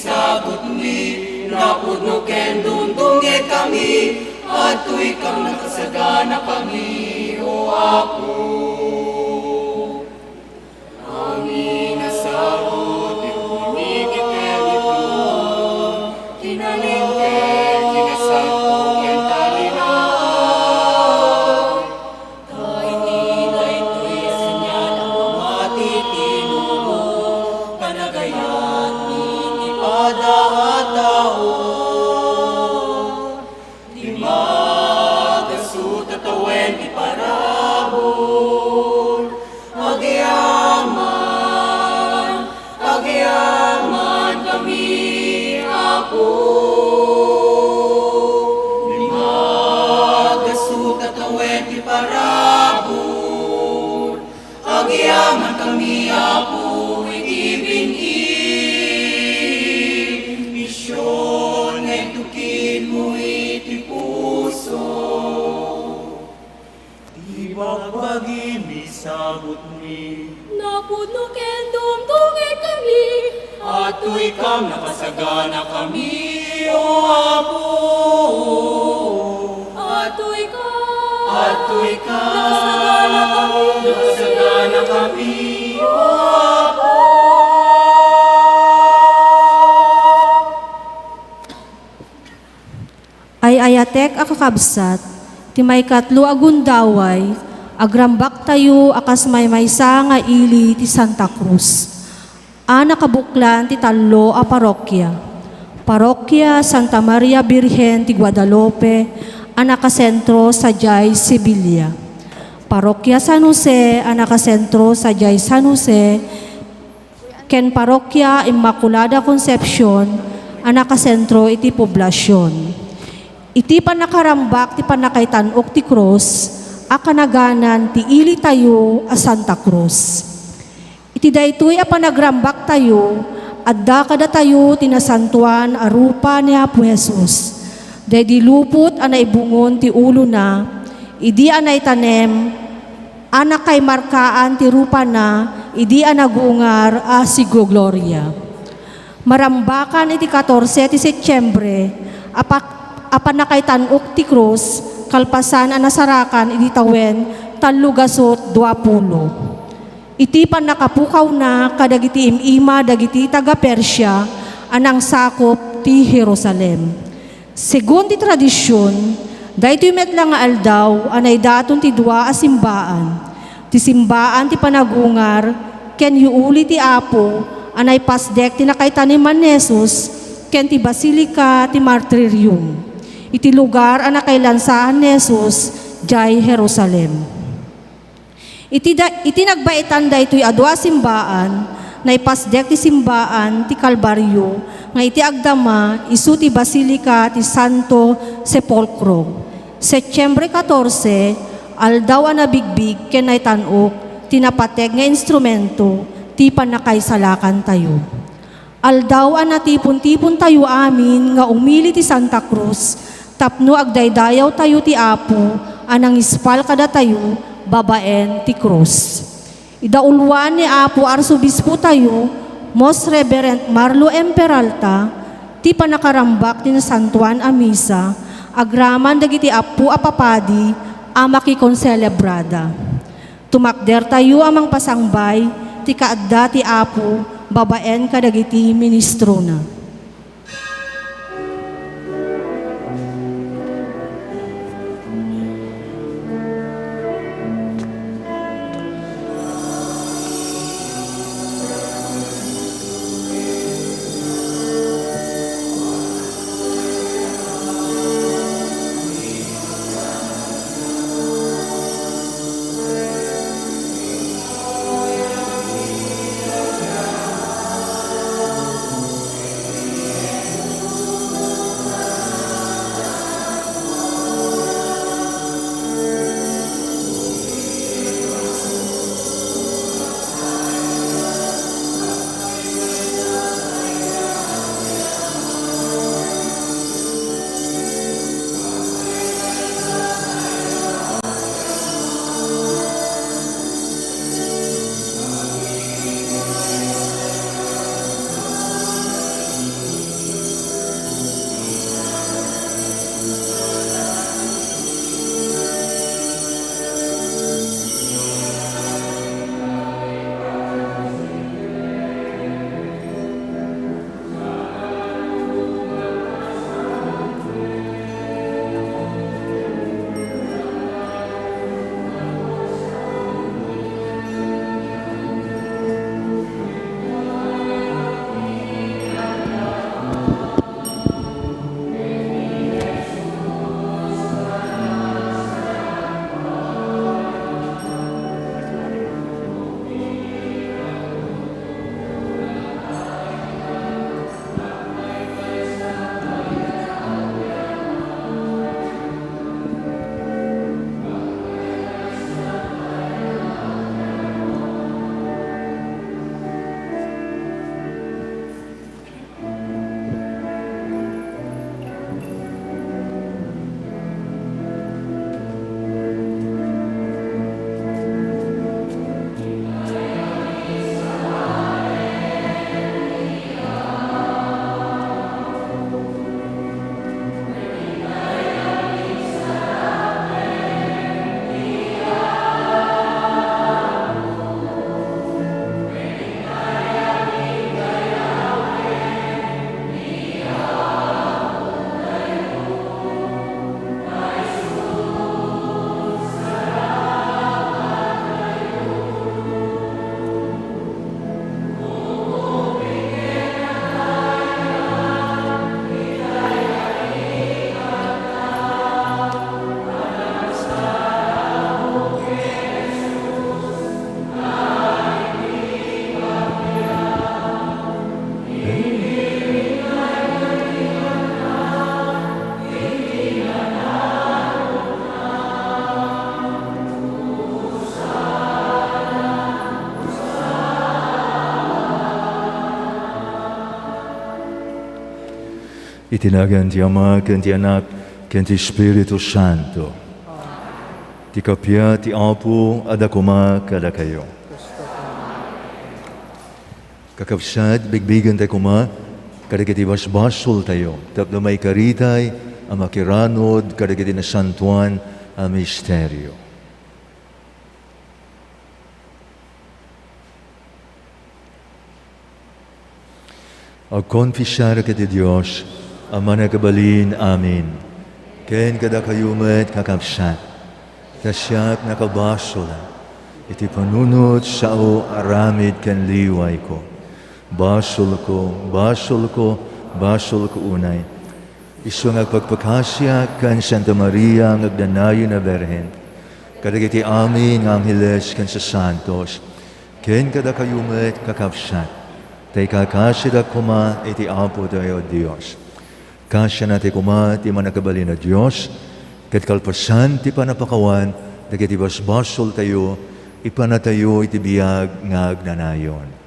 Sagot mi, napudno ken dundungit kami, at tu'y kang nakasagana kami, o Apo. Amin na sahod, ipunigit ken ito, kinalinte, kinasako ken talinan. Kahit nilay tu'y senyal ang pamati tinubo, panagayan tao, di magasut at awen di parabol, agyaman kami, Apo. Di magasut at awen di parabol, agyaman kami, Apo, bagbagi mi sagot mi, napudno ken dumdungit kami, at tu'y kang nakasagana kami, o Apo. At tu'y kang nakasagana kami, o Apo. Ay ayatek akakabsat, timay katlo agundaway, agrambak tayo akas may-maysa nga ili ti Santa Cruz. Ana kabuklan ti tallo a parokya. Parokya Santa Maria Birhen ti Guadalupe, anakasentro sa Jai Sevilla. Parokya San Jose, anakasentro sa Jai San Jose, ken Parokya Immaculada Concepcion, anakasentro iti poblasyon. Iti panakarambak ti panakaitanok ti Cruz, akanaganan ti ili tayo a Santa Cruz. Iti daytoy a panagrambak tayo, adda kada tayo tinasantuan a rupa ni Apo Jesus. Daydi lupot a naibungon ti ulo na, idi a naitanem, anak kay markaan ti rupa na, idi a nagungar a sigo gloria. Marambakan iti 14 ti Setyembre, apan nakaitanok ti Cruz, kalpasan a nasarakan iti tawen, tallugasot 20. Iti pan nakapukaw na kadagiti imima dagiti taga Persya, anang sakop ti Jerusalem. Segun ti tradisyon, daytoy metlang nga aldaw, anay daton ti dua a simbaan. Ti simbaan ti panagungar, ken yuuli ti Apo, anay pasdek ti nakaitaniman ni Jesus, ken ti Basilika ti Martyrium. Iti lugar ang nakailansahan ni Jesus, Jai Jerusalem. Iti nagbaitan da ito'y adwa simbaan, na ipasdek ti simbaan ti Kalbaryo, nga iti agdama, isu ti Basilika ti Santo Sepolcro. Setyembre 14, aldaw na bigbig ken naitanok, tinapateg nga instrumento, ti panakaisalakan tayo. Aldaw na tipon-tipon tayo amin, nga umili ti Santa Cruz, tapno agdaydayaw tayo ti Apo, anang ispal kada tayo, babaen ti Cruz. Idaulwan ni Apo Arsobispo tayo, Most Reverend Marlo M. Peralta, ti panakarambak ti Santuan a Misa, agraman dagiti Apo apapadi, amaki konselebrada. Tumakder tayo amang pasangbay, ti kaadda ti Apo, babaen kadagiti ministro na. itinagan ti Ama, ken ti Anak, ken ti Espiritu Santo. Ti kapya ti Apo, ada kuma kada kayo. Kakabsat, bigbigan tayo kuma, kadagiti basbasol tayo, tapno may karitay, ang makiranod, kadagiti na santuan, ang misteryo. Agkonfisyar kiti Diyos, ang managabalin amin. Ken kada kayumet kakabsat, kasyak nakabasol, iti panunod sa o aramid ken liway ko. Basol ko unay. Isu ngagpagpakasya kan Santa Maria ngagdanayo na Berhen. Kadagiti amin ng Angeles kan sa Santos. Ken kada kayumet kakabsat. Tay kakasya kuma iti Apo tayo Diyos. Kasya na tayo kuma ti manakabali na Diyos. Ket kalpasan ti panapakawan. Dagiti basbasol tayo. Ipanatayo iti biyag ngagnanayon.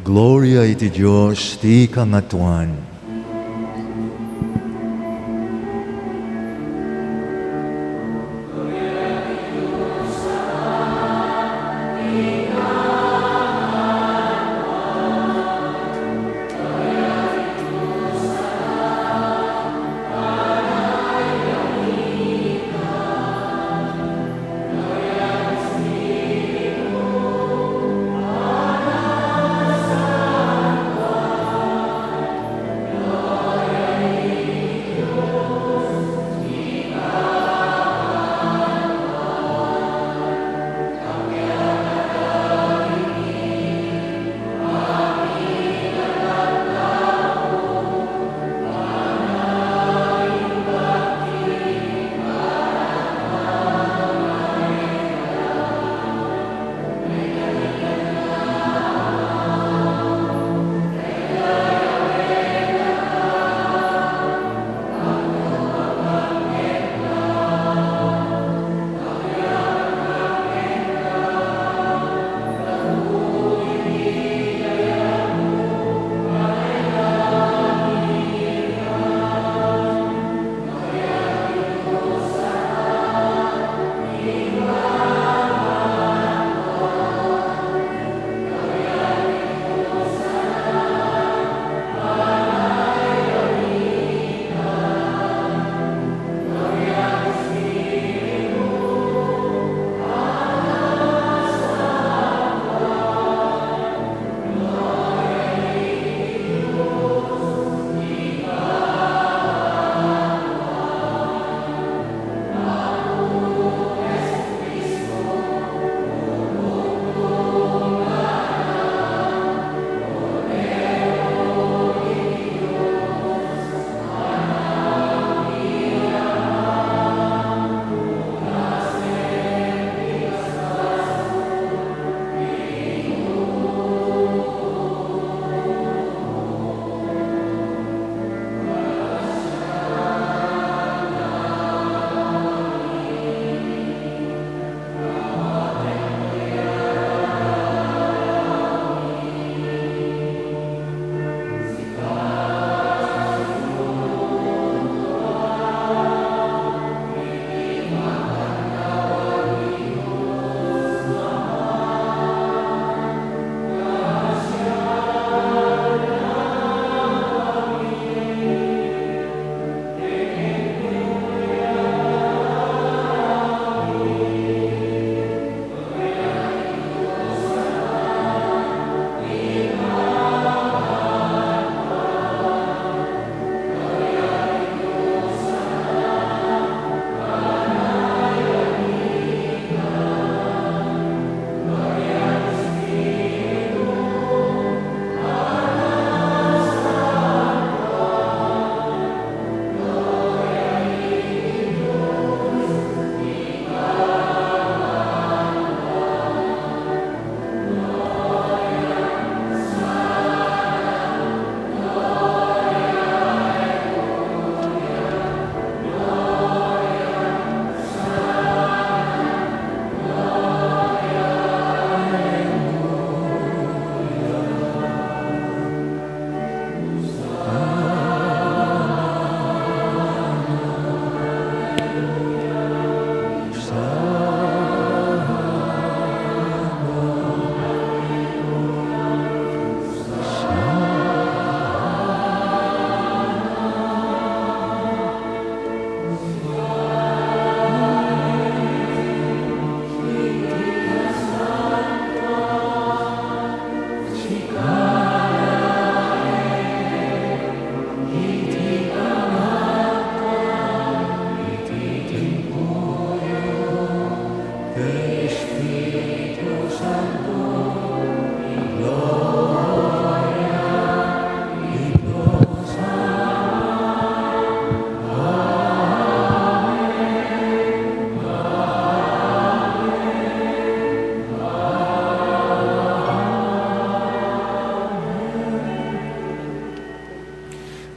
Gloria iti Diyos, ti kangatuan.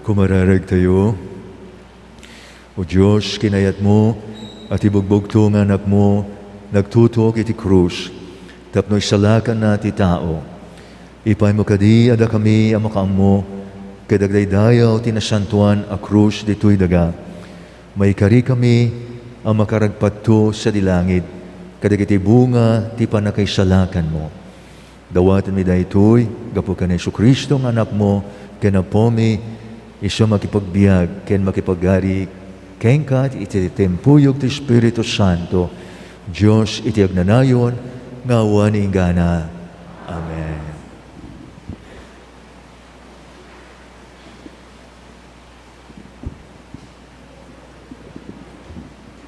Kumararag tayo. O Diyos, kinayat mo at ibugbog ng anak mo, nagtutok iti krus, tapno isalakan na ti tao. Ipay mo kadi ada kami ang makaam mo, kadagdaydayaw tinasantuan a krus dito'y daga. May kari kami ang makaragpato sa dilangit, kadagiti bunga ti panakaisalakan mo. Dawatan mi daytoy, gapo ka ni Jesu-Kristo ng anak mo, kanapomi, iso makipagbiag, ken makipagari, ken kat iti tempuyog ti Espiritu Santo, Diyos iti agnanayon, ngawan ingana. Amen.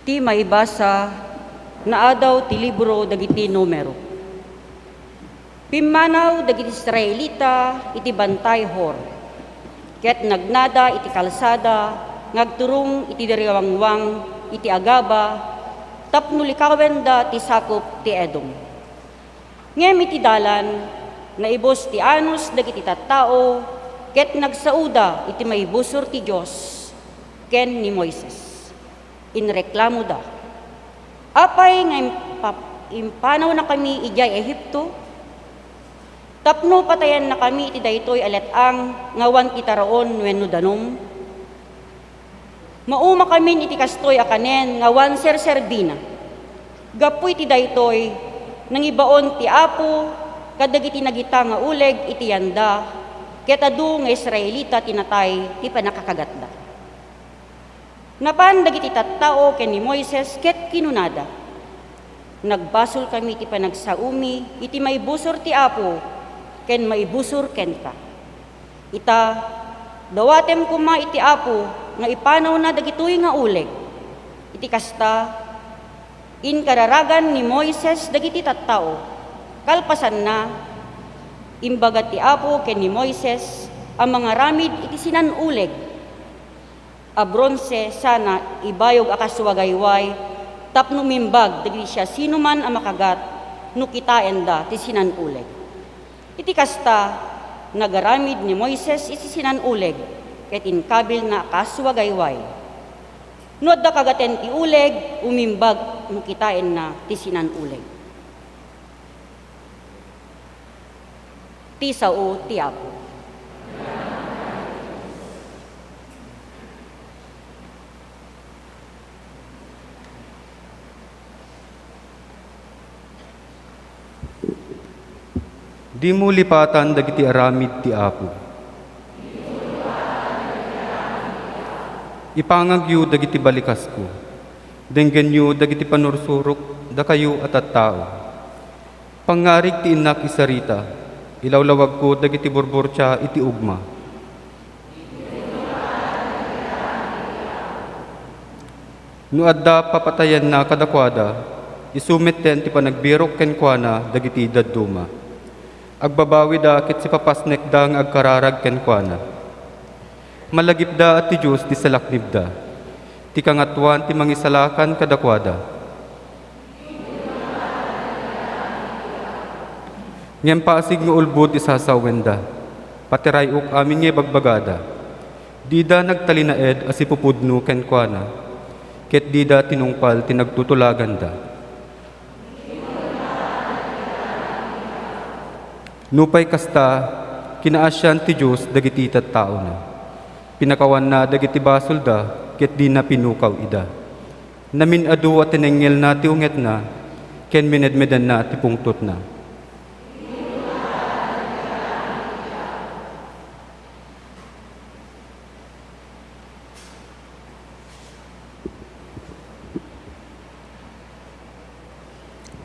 Ti maibasa na adaw ti libro dagiti numero. Pimmanaw dagiti Israelita iti bantay hor. Ket nagnada iti kalsada, ngagturong iti diriwangwang, iti agaba, tapno likawen da ti sakop ti Edom. Ngem iti dalan, naibos ti anos dagiti tattao, ket nagsauda iti maibusor ti Dios, ken ni Moises. Inreklamo da. Apay nga impanaw na kami ijay Ehipto, tapno patayan na kami iti daytoy aletang ngawan kita raon wenno danom. Mauma kami iti kastoy akanen ngawan serserbina. Gapu iti daytoy nangibaon ti Apo kadagiti nagita nga uleg iti yanda ket adu nga Israelita tinatay ti panakakagatda. Napan dagiti tattao ken ni Moises ket kinunada. Nagbasol kami iti panagsaumi iti maibusor ti Apo ken maibusor ken ka. Ita, dawatem kuma iti Apo, nga ipanaw na dagitoy nga uleg. Iti kasta, inkararagan ni Moises dagiti tattao, kalpasan na, imbagat ti Apo ken ni Moises, ang mga ramid iti sinanuleg. A bronze sana ibayog akaswagayway, tapno mimbag dagiti siya sino man ang makagat, no kitaen da ti sinanuleg. Iti kasta, nagaramid ni Moises iti sinanuleg, ket inkabil nga kaswagayway. No adda kagaten ti uleg, umimbag no kitain na ti sinanuleg. Ti sao ti Apo. Di mo lipatan dagiti aramid ti Apo. Ipangagyo dagiti balikas ko. Denggenyo dagiti panursurok da kayo at tao. Pangarig ti inak isarita. Ilawlawag ko dagiti burburcha iti ugma. No adda papatayan na kadakwada, isumitten ti panagbirok ken kuana dagiti dadduma. Agbabawi da ket si papasnek da nga agkararag ken kuana. Malagip da at ti Diyos ti salaknib da. Ti kangatuan ti mangisalakan kadakwada. Ngem pasig nga ulbod isasawen da. Patirayok amin nga bagbagada. Di da nagtalinaed as ipupudno ken kuana. Ket di da tinungpal tinagtutulagan da. Nupay kasta, kinaasyan ti Diyos dagiti tattao na. Pinakawan na dagiti basol da, ket di na pinukaw ida. Namin adu at tinengel na ti unget na, ken minedmedan na ti pungtot na.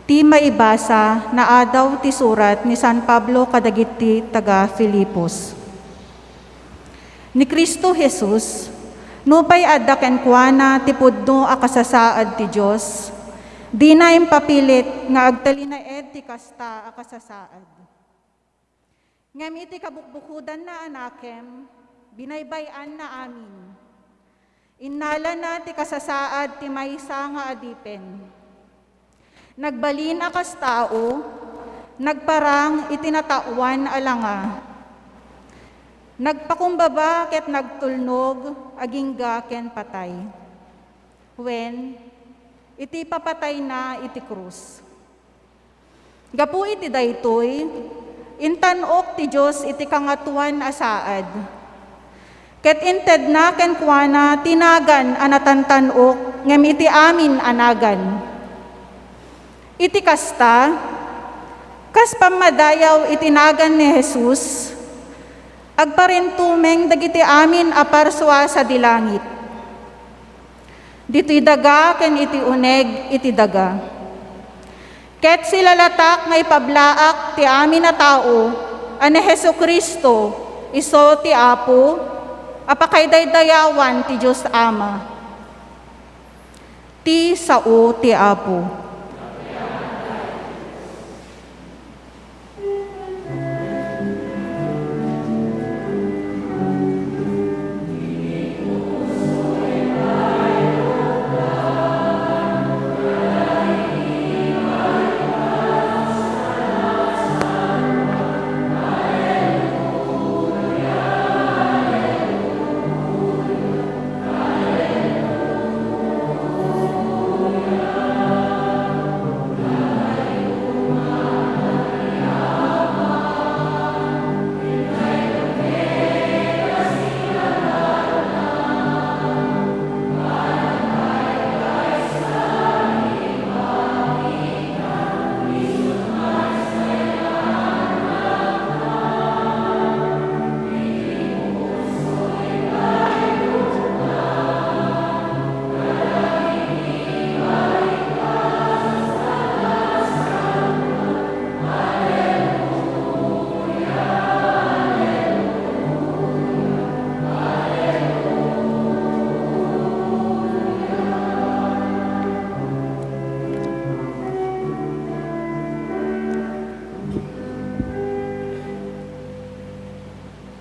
Ti maibasa na adaw ti surat ni San Pablo kadagiti taga Filipos. Ni Kristo Jesus, nupay adda ken kuana ti pudno a kasasaad ti Dios, di na impapilit nga agtalinaed ti kasta a kasasaad. Ngem iti kabukbukudan na anakem, binaybayan na amin. Innala na ti kasasaad ti maysa nga adipen. Nagbalin akas tao, nagparang itinatauan alanga. Nagpakumbaba ket nagtulnog, agingga ken patay. When, iti papatay na iti krus. Gapu iti daytoy, intanok ti Diyos iti kangatuan asaad. Ket inted na ken kuana tinagan anatantanok ngem iti amin anagan. Iti kasta, kas pamadayaw itinagan ni Jesus, agparentumeng dagiti amin aparswa sa dilangit. Dito'y daga ken iti uneg iti daga. Ket silalatak ngay pablaak ti amin na tao, ane Jesucristo, iso ti Apo, apakaydaydayawan ti Diyos Ama. Ti sao ti Apo.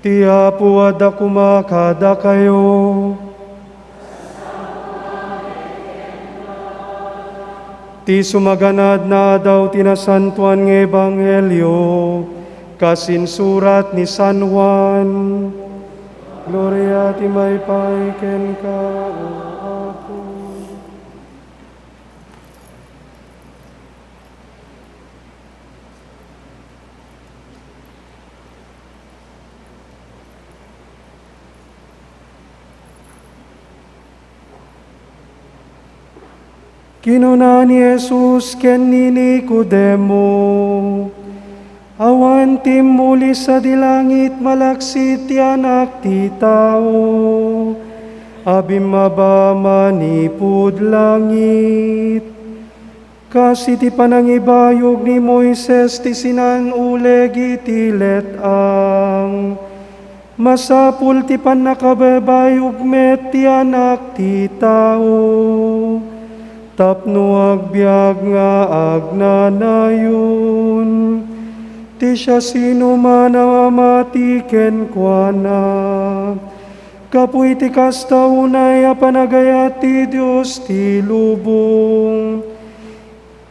Ti Apo adda kumakada kayo. Ti sumaganad na daw tinasantuan ng Ebanghelyo, kasinsurat ni San Juan. Gloria ti may paiken ka, O Apo. Kinuna ni Jesus ken ni Nicodemo, awan timuli sa dilangit malaksit ti anak ti tao, abim maba manipud langit. Kasi ti panangibayog ni Moises ti sinanuleg iti letang, masapul ti panakababayog met ti anak ti tao. Tapno agbyag nga agnanayon, ti siya sino man amamati ken kuana. Kapoy ti kasta unay apanagayat ti Diyos ti lubong.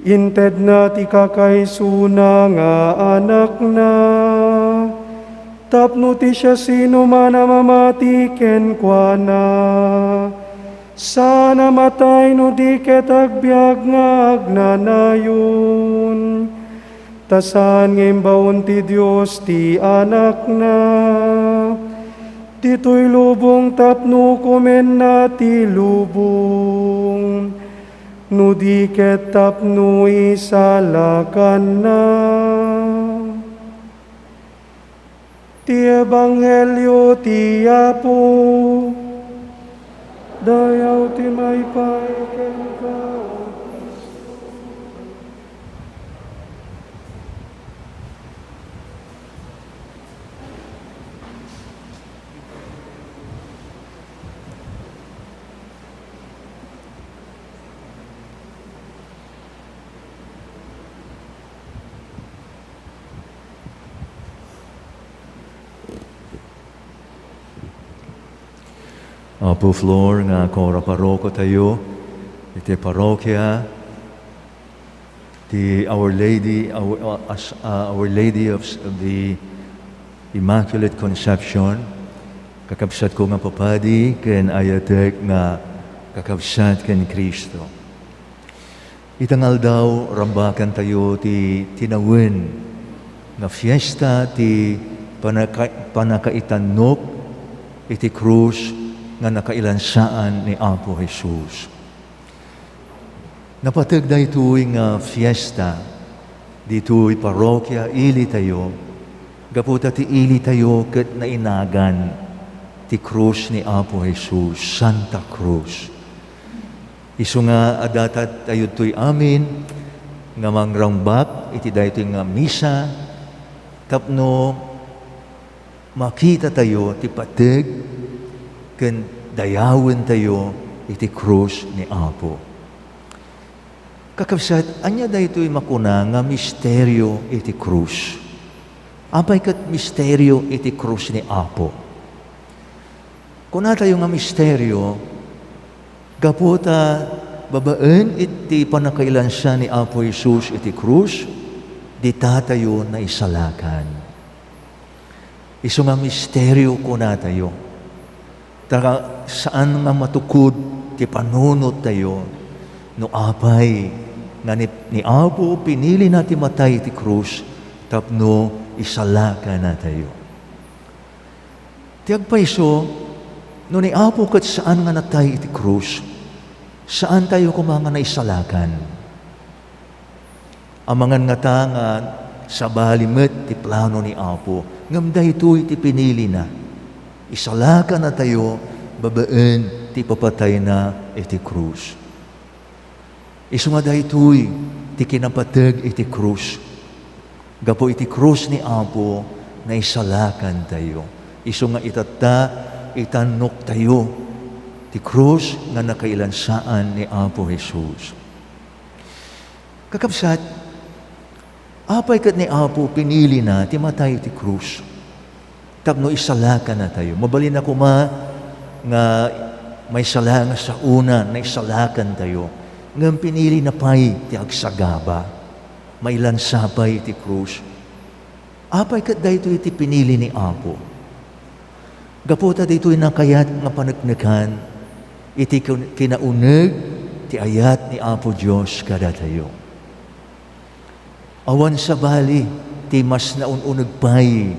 Inted na ti kakaysuna nga anak na. Tapno ti siya sino man amamati ken kuana. Sana matay no di ket agbyag nga agnanayon. Tasan ngimbaon ti Diyos ti anak na. Dito'y lubong tapno kumen na ti lubong. No di ket tapno isalakan na. Ti Ebanghelyo ti Apo, dayaw ti may paiken ka. Apo Flor, nga kora paroko tayo, iti parokya, ti Our Lady of the Immaculate Conception, kakabsat ko nga papadi, ken ayatek nga kakabsat ken Kristo. Itangal daw, rambakan tayo ti tinawin nga fiesta ti panakaitanok iti krus nga nakailansaan ni Apo Jesus. Napatag da ito'y nga fiesta, dito'y parokya, ili tayo, gaputa ti ili tayo kat nainagan ti krus ni Apo Jesus, Santa Cruz. Isu nga adatat tayo to'y amin, nga mangrambak, iti da ito'y nga misa, tapno makita tayo ti patag, ken dayawen tayo iti krus ni Apo. Kakabsat, anya da ito'y makuna nga misteryo iti krus. Apay kat misteryo iti krus ni Apo. Kuna tayo nga misteryo, gaputa babaan iti panakailansya ni Apo Jesus iti krus, di tayo na isalakan. Isu nga misteryo kuna tayo. Taka saan nga matukod ti panunod tayo, no apay nga ni Apo pinili na ti matay ti krus, tapno isalakan na tayo. Ti agpaiso, no ni Apo kat saan nga natay iti krus, saan tayo kumanga na isalakan? Amangan nga ta nga sa balimet ti plano ni Apo, ngam daytoy ti pinili na. Isalakan na tayo, babaan ti papatay na iti krus. Isu nga daytoy ti kinapatag iti krus. Gapo iti krus ni Apo na isalakan tayo. Isu nga itata, itanok tayo ti krus nga nakailansaan ni Apo Jesus. Kakabsat, apay kat ni Apo pinili na ti matay ti krus. Tapno isalakan na tayo. Mabalin na kuma nga may sala nga sa una na isalakan tayo. Ngam pinili na pay ti agsagaba. May lansapay ti krus. Apay kat dayto iti pinili ni Apo. Gaputa daytoy nakayat nga panagnakan, iti kinauneg ti ayat ni Apo Diyos kada tayo. Awan sa bali, ti mas naununeg pay,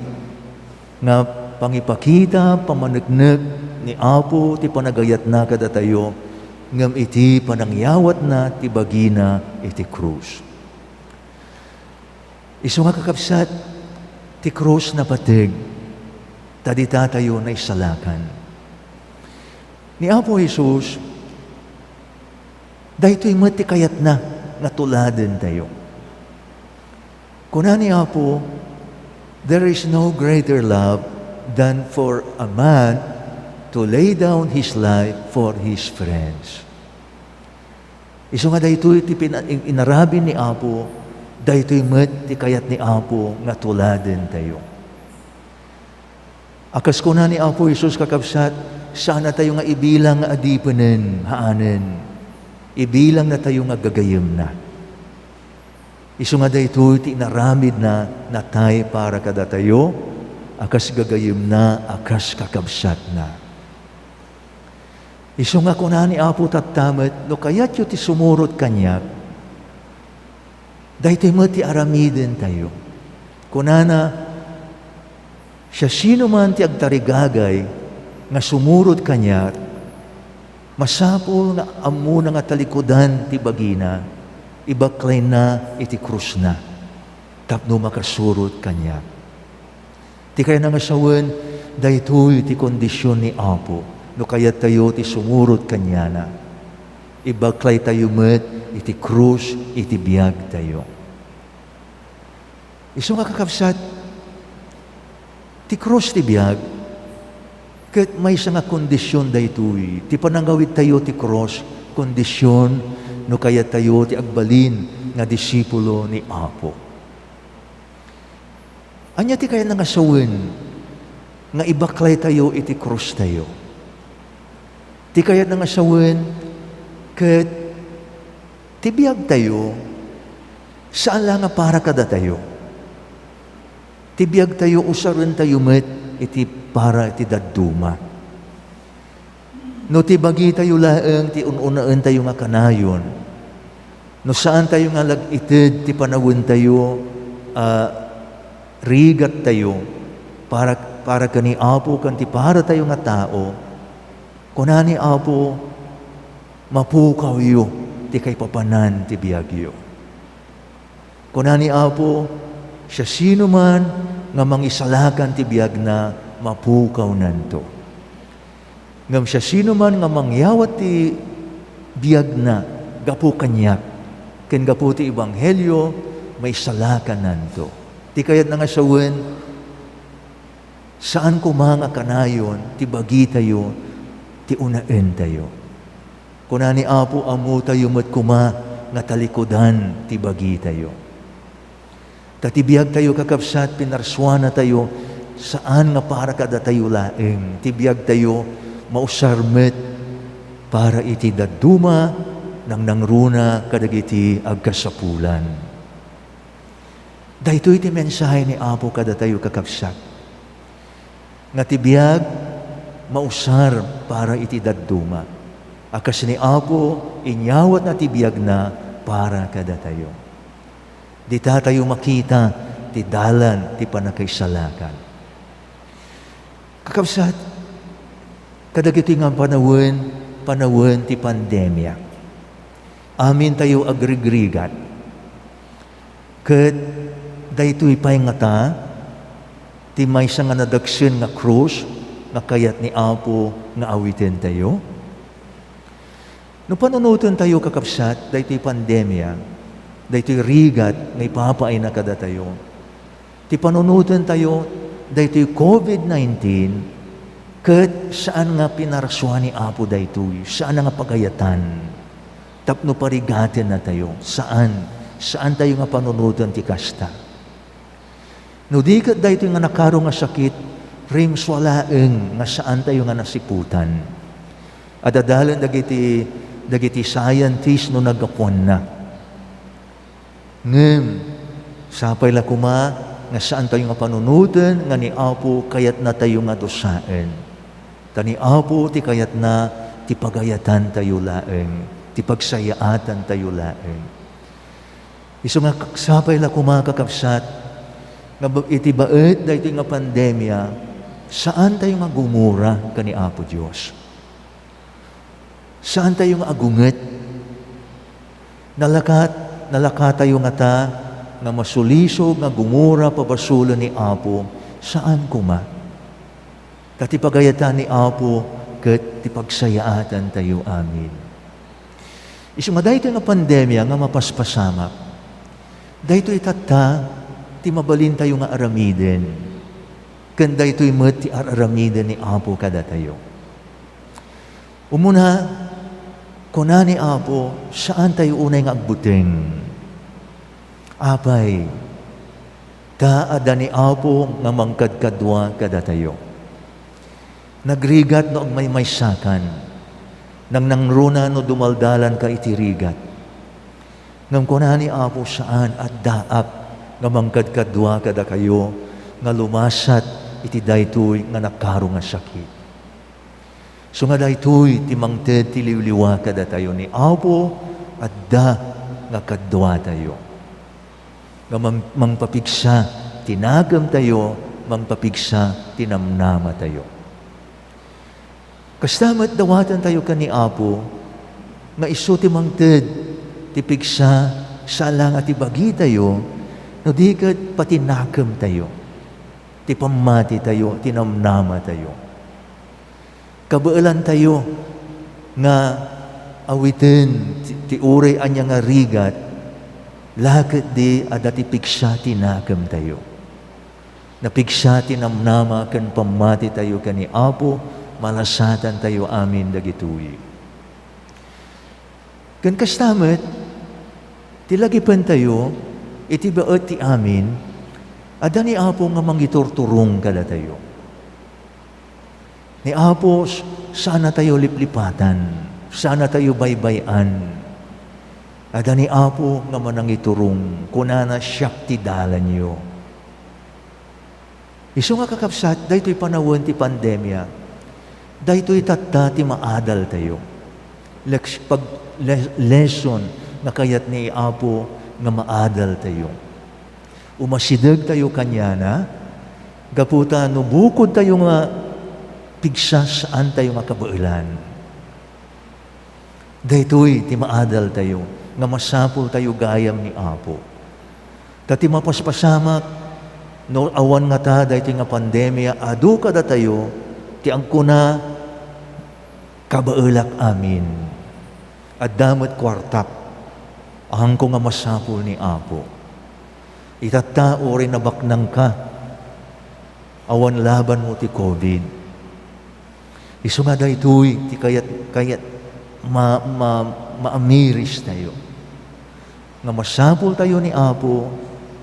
nga pangipakita, pamanagnag ni Apo, ti panagayat na kada tayo, ngam iti panangyawat na ti bagina iti krus. Isu nga kakabsat, ti krus na pateg, tadita tayo na isalakan. Ni Apo Jesus, dahito'y mati kayat na nga tuladen tayo. Kuna ni Apo, there is no greater love than for a man to lay down his life for his friends. Isu nga dahito'y inarabin ni Apo, dahito'y mati kayat ni Apo nga tuladen tayo. Akas ko na ni Apo Jesus kakabsat, sana tayo nga ibilang nga adipanen, haanen. Ibilang na tayo nga gagayem na. Isu nga daytoy ti naramid na natay para kada tayo, akas gagayem na, akas kakabsat na. Isu nga kuna ni Apo tatamet, no kayat yu ti sumurot kanyak, daytoy mo ti aramiden tayo. Kuna na, siya sino man ti agtarigagay nga sumurod kanya, masapol nga amuna nga talikodan ti bagina, ibaklay na iti krus na, tapno makasurod kanya. Ti kaya nga sawen, daytoy ti kondisyon ni Apo, no kaya tayo ti sumurod kanya na, ibaklay tayo met iti krus, iti biyag tayo. Isu nga kakabsat, ti krus ti biyag, ket may isa nga kondisyon daytoy. Ti pananggawid tayo ti krus, kondisyon no kaya tayo ti agbalin nga disipulo ni Apo. Anya ti kaya nga sawen nga ibaklay tayo iti krus tayo. Ti kaya nga sawen ket ti biyag tayo saan lang nga para kada tayo. Tibiyag tayo usaran tayo met iti para iti dadduma. No tibagi tayo laeng ti ununaan tayo nga kanayon. No saan tayo nga lag-itid ti panawin tayo rigat tayo para kani Apo kan ti para tayo nga tao. Kunani Apo mapukaw yo ti kay papanan ti biyagyo. Kunani Apo siya sino man nga mangisalakan ti biyag na mapukaw nanto. Ngam siya sino man nga mangyawat ti biyag na gapu kanyak ken gapu ti ebanghelyo may salakan nanto. Ti kayat na nga sawen saan ko mga kanayon ti bagi tayo ti unaen tayo. Kunani Apo amu tayo met kuma nga talikodan ti bagi tayo. Tatibiyag tayo kakabsat pinarswana tayo saan nga para kada tayo laeng. Tibiyag tayo mausarmet para iti dadduma nang nangruna kadagiti agkasapulan. Dahito iti mensahe ni Apo kada tayo kakabsat. Nga tibiyag mausar para iti dadduma. Akas ni Apo inyawat na tibiyag na para kada tayo. Di tayo makita ti dalan ti panakaisalakan. Kakabsat, kadagiti nga panawin ti pandemya. Amin tayo agrigrigat. Ket daytoy pay nga ta, ti maysa nga nadagsyon nga krus, nga kayat ni Apo nga awitin tayo. No panunutan tayo kakabsat, daytoy pandemya, daytoy rigat, may papaay na kada tayo. Ti panunutan tayo, daytoy COVID-19, ket saan nga pinaraswan ni Apo daytoy, saan nga pagayatan, tapno parigatin na tayo, saan tayo nga panunutan ti kasta. No di kat daytoy nga nakaro nga sakit, rim swalaeng nga saan tayo nga nasiputan. At adalan dagiti scientist no nagapon na. Ngem, sapay la kuma, nga saan tayo nga panunutan, nga ni Apo kayat na tayo nga dosaen. Tani Apo ti kayat na ti pagayatan tayo laeng, ti pagsayaatan tayo laeng. Iso nga sapay la kuma kakabsat, nga iti baet dahito nga pandemya, saan tayo nga gumura ka ni Apo Diyos? Saan tayo nga agunget? Nalakat tayo nga ta, nga masulisog, nga gumura pabasulo ni Apo, saan kuma? Kati pagayatan ni Apo, ket ti pagsayaatan tayo amin. Isu nga dahito nga pandemya, nga mapaspasamak, dahito itata, ti mabalin tayo nga aramiden, ken dahito met ti aramiden ni Apo kada tayo. Umuna, kunani Apo, saan tayo unay nga agbuteng? Apay, taada ni Apo nga mangkadkadwa kada tayo. Nagrigat no may maysakan, nang nangruna no dumaldalan ka itirigat. Ngam kunani Apo saan at daap nga mangkadkadwa kada kayo, nga lumasat iti daytoy nga nakaro nga sakit. So nga daytoy ti mangted ti liwliwa kada tayo ni Apo at da nga kadwa tayo. Nga mangpapigsa tinagam tayo, mangpapigsa tinamnama tayo. Kastamat dawatan tayo ka ni Apo, nga iso ti mangted ti pigsa salang at ibagi tayo, no di kat patinagam tayo, ti pamati tayo, tinamnama tayo. Kabaalan tayo nga awitin ti uray anya nga rigat, lakat di adati pigsa tinagam tayo. Napigsa tinamnama kan pamati tayo ka ni Apo, malasatan tayo amin dagituy. Kan kastamet, tilagipan tayo, iti baot ti amin, ada ni Apo nga mangiturturong kada tayo. Ni Apo, sana tayo liplipatan, sana tayo baybayan. Ada ni Apo nga manangiturong, kunana siyak ti dalan nyo. Isu nga kakabsat, dahito'y panawon ti pandemya, dahito'y tatta ti maadal tayo. Lesson na kayat ni Apo nga maadal tayo. Umasidag tayo kanya na, gaputa no bukod tayo nga pigsa saan tayo makabailan. Dahito'y ti maadal tayo, nga masapul tayo gayam ni Apo. Tati mapaspasamak, no awan nga ta, dahito nga pandemya, adu kada tayo, ti angkuna kabailak amin. At damat kwartap, ang ko nga masapul ni Apo. Itatao rin na baknang ka, awan laban mo ti COVID. Isu nga dahito'y ti kayat maamiris tayo. Nga masapul tayo ni Apo,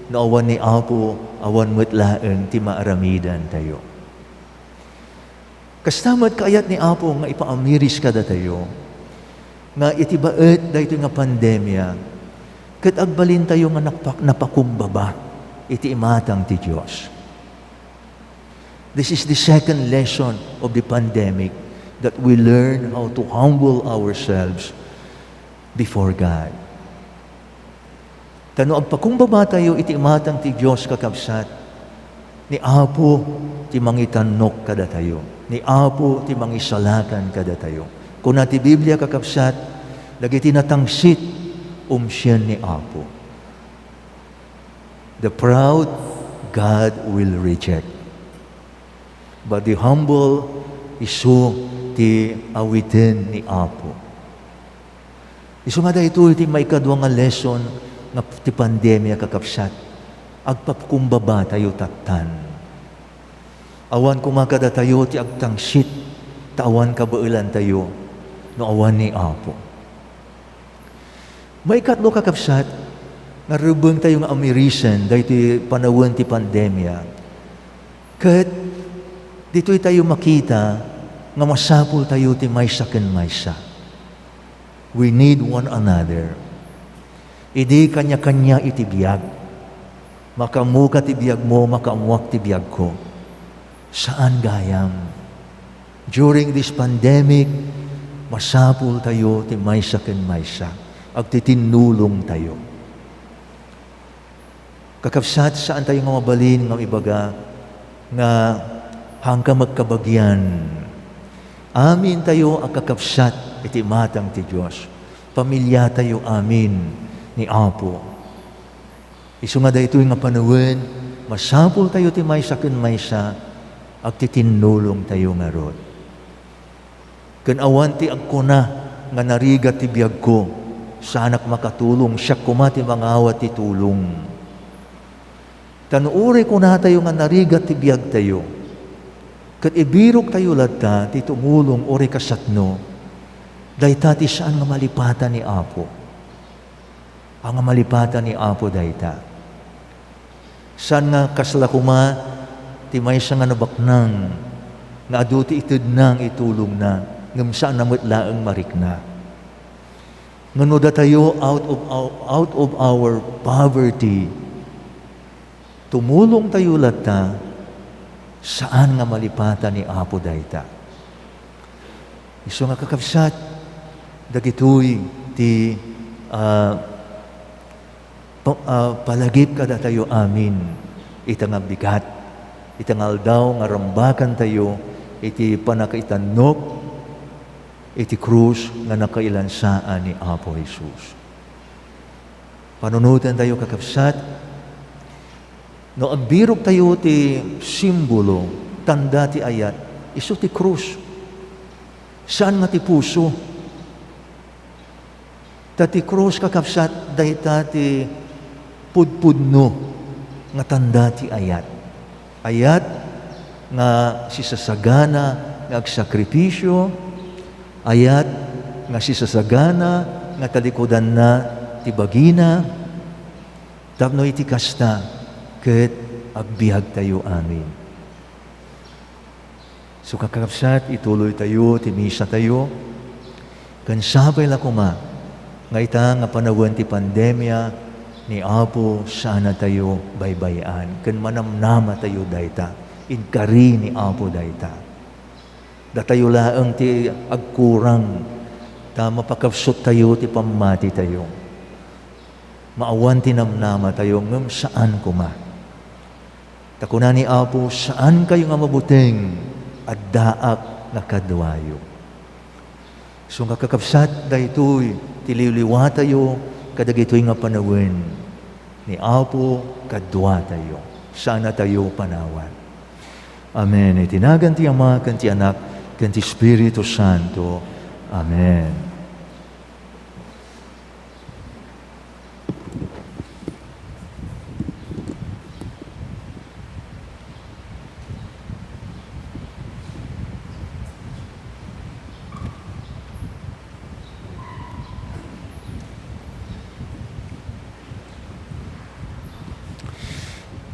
na awan ni Apo, awan mutlaan ti maaramidan tayo. Kastamat kayat ni Apo nga ipaamiris kada tayo, nga itibaet dahito nga pandemya, kat agbalin tayo nga napakumbaba, iti imatang ti Diyos. This is the second lesson of the pandemic, that we learn how to humble ourselves before God. Tano agpakumbaba tayo iti imatang ti Diyos kakabsat, ni Apo ti mangitanok kada tayo, ni Apo ti mangisalakan kada tayo. Kung ti Biblia kakabsat, dagiti natangsit siyan ni Apo. The proud God will reject, but the humble isu ti awitin ni Apo. Isu nga ito iti may kadwa nga lesson nga ti pandemya kakapsat, agpakumbaba tayo tatan. Awan kumakada tayo ti agtangsit, tawan kabailan tayo, no awan ni Apo. May katlo kakapsat, nga rubeng tayo nga amirisan, dahil ti panawon ti pandemya. Kat, dito'y tayo makita, nga masapul tayo ti maysa ken maysa. We need one another. Idi kanya-kanya iti biyag. Makamuka ti biyag mo, makamuak ti biyag ko. Saan gayam? During this pandemic, masapul tayo ti maysa ken maysa. Agtitinulong tayo. Kakabsat, saan tayo nga mabalin ng ibaga nga hangka magkabagyan. Amin tayo ang kakabsat iti matang ti Diyos. Pamilya tayo amin ni Apo. Isu nga dahito nga panawin, masapul tayo ti maysa ken maysa, agtitinulong tayo nga rod. Ken awan ti agkuna nga narigat ti biyag ko, sanak makatulong, siya kumati mangawat ti tulong. Tanuuri ko na tayo nga narigat ti biyag tayo, ket ibirok tayo ladta ti tumulong ori kasatno, dayta ti saan nga malipatan ni Apo. Ang malipatan ni Apo dayta. Saan nga kaslakuma, ti maysa nga nabaknang, nga aduti itud nang itulong na, ngam saan namut laeng marikna. Ngano da tayo out of our poverty, tumulong tayo lata, saan nga malipatan ni Apo dayta. Isu nga kakabsat, dagitoy ti palagip kada tayo amin, itang bigat, itang aldaw nga rambakan tayo, iti panakaitanok, iti krus nga nakailansaan ni Apo Jesus. Panunutan tayo kakabsat, no agbirok tayo ti simbolo, tanda ti ayat, isu ti krus. Saan nga ti puso? Tati krus kakabsat, dahita ti pudpudno nga tanda ti ayat. Ayat nga sisasagana nga agsakripisyo, ayat nga sisasagana nga talikodan na ti bagina, tapno iti kasta ket agbiag tayo amin. So kakapsat, ituloy tayo, ti misa tayo, kan sabay la kuma, nga ita nga panawon ti pandemya, ni Apo sana tayo baybayan, kan manamnama tayo dayta, inkari ni Apo dayta. Datayo laang ti agkurang, ta mapakapsot tayo ti pamati tayo. Maawan ti namnama tayo ngem saan kuma. Takuna ni Apo, saan kayo nga mabuting at daak nga kadwayo. So nga kakapsat daytoy tililiwa tayo kadagitoy nga panawin ni Apo kadwa tayo. Sana tayo panawan. Amen. Itinagan ti Ama, kan ti Anak, kan ti Espiritu Santo. Amen.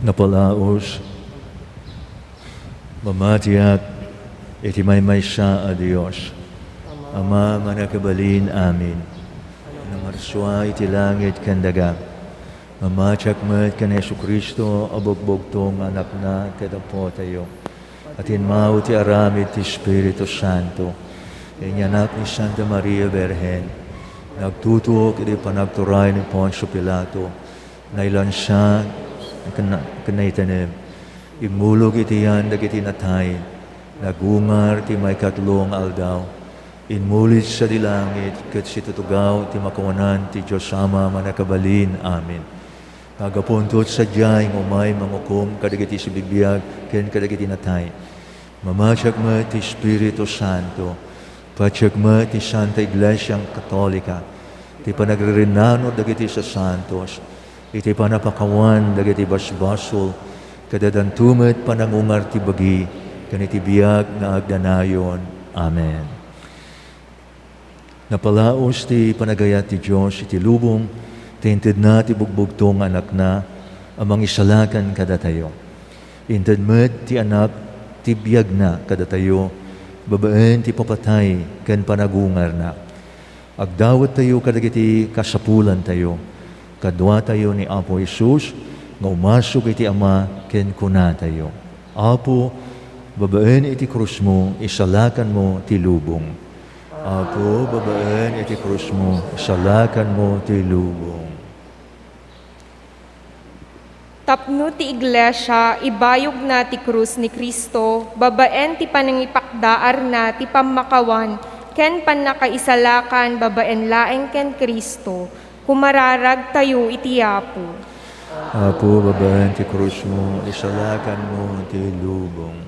Napalaos, mamatiyak, iti may siya a Diyos. Ama, manakabalin amin. Namarswa iti langit kandaga. Mamatiyak met kan Yesu Kristo, abugbogtong anak na kadapo tayo. Atin mau ti aramid ti Espiritu Santo. Inyanak ni Santa Maria Virgen. Nagtutuok iti panagturay ni Poncio Pilato. Nailan siya kanaitanim. Imulog iti yan dagiti natay. Nagungar ti may katlong aldaw. Inmulit sa dilangit ket si tutugaw ti makunganan ti Diyos Ama manakabalin. Amen. Kagapuntot sa diyay umay mangukom kadagiti si bibiyag ken kadagiti natay. Mamatyak mo ti Espiritu Santo. Patyak mo ti Santa Iglesia Katolika. Ti panagririnano dagiti sa santos. Iti panapakawan dagiti basbasol, kadadantumet panangungar ti bagi, kaniti biyag na agdanayon. Amen. Napalaos ti panagayat ti Diyos, iti lubong, tinted na ti bugbugtong anak na, amang isalakan kada tayo. Inted met ti anak, ti biyag na kada tayo, babaen ti papatay, ken panagungar na. Agdawat tayo kadagiti kasapulan tayo, kadwa tayo ni Apo Jesus, nga umasok iti Ama, ken kuna tayo. Apo, babaen iti krus mo, isalakan mo ti lubong. Apo, babaen iti krus mo, isalakan mo ti lubong. Tapno ti iglesia, ibayog na ti krus ni Kristo, babaen ti panangipakdaar na ti pamakawan, ken panakaisalakan, babaen laeng ken Kristo, kumararag tayo iti Apo. Apo, babaen ti krus mo, isalakan mo ti lubong.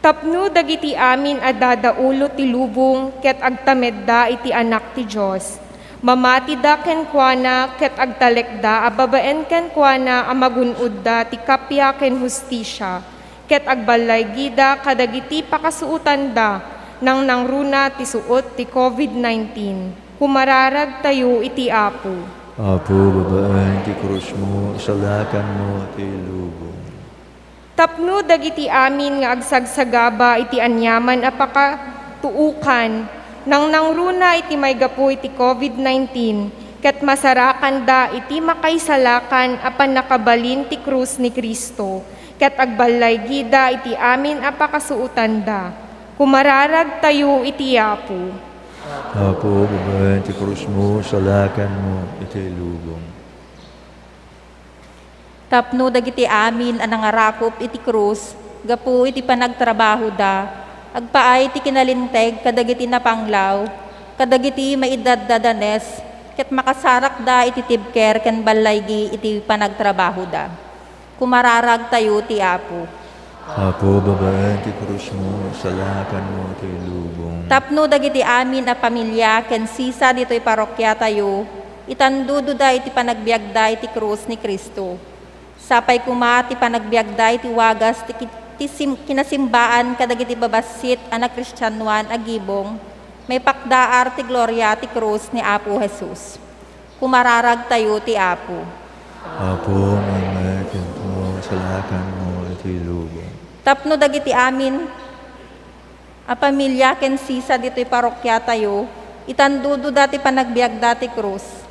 Tapno dagiti amin adadaulo ti lubong, ket agtamedda iti anak ti Diyos. Mamati da ken kuana, ket agtalekda, ababaen ken kuana, amagunudda ti kapya ken hustisya, ket agbalaygida kadagiti pakasuutan da, nang nangruna ti suot ti COVID-19. Kumararag tayo iti Apo. Apo, babaen ti krus mo, isalakan mo ti lubong. Tapno dagiti amin nga agsagsagaba iti anyaman apaka tuukan, nang nangruna iti may gapu iti COVID-19, ket masarakan da iti makaisalakan apan nakabalin ti krus ni Kristo, ket agbalaygida iti amin apakasuutan da. Kumararag tayo iti Apo. Apo, babaen ti krus mo, isalakan mo iti lubong. Tapno dagiti amin ang nangarakop iti krus, gapu iti panagtrabaho da, agpaay ti kinalinteg kadagiti napanglaw, kadagiti maidadadanes, ket makasarak da iti tibker ken balaygi iti panagtrabaho da. Kumararag tayo ti Apo. Apo, babaen ti krus mo, isalakan mo iti lubong. Tapno dagiti amin a pamilya ken sisa dito'y parokya tayo, itandudo da iti panagbiagda iti krus ni Kristo. Sapay kuma ti panagbiagda iti wagas ti kinasimbaan kadagiti babasit anak Kristyanuan agibong, may pakdaar ti gloria ti krus ni Apo Jesus. Kumararag tayo ti Apo. Apo, mamatin mo, isalakan mo iti lubong. Tapno dagiti amin a pamilya ken sisa dito'y parokya tayo, itandudo dati panagbiagda ti krus.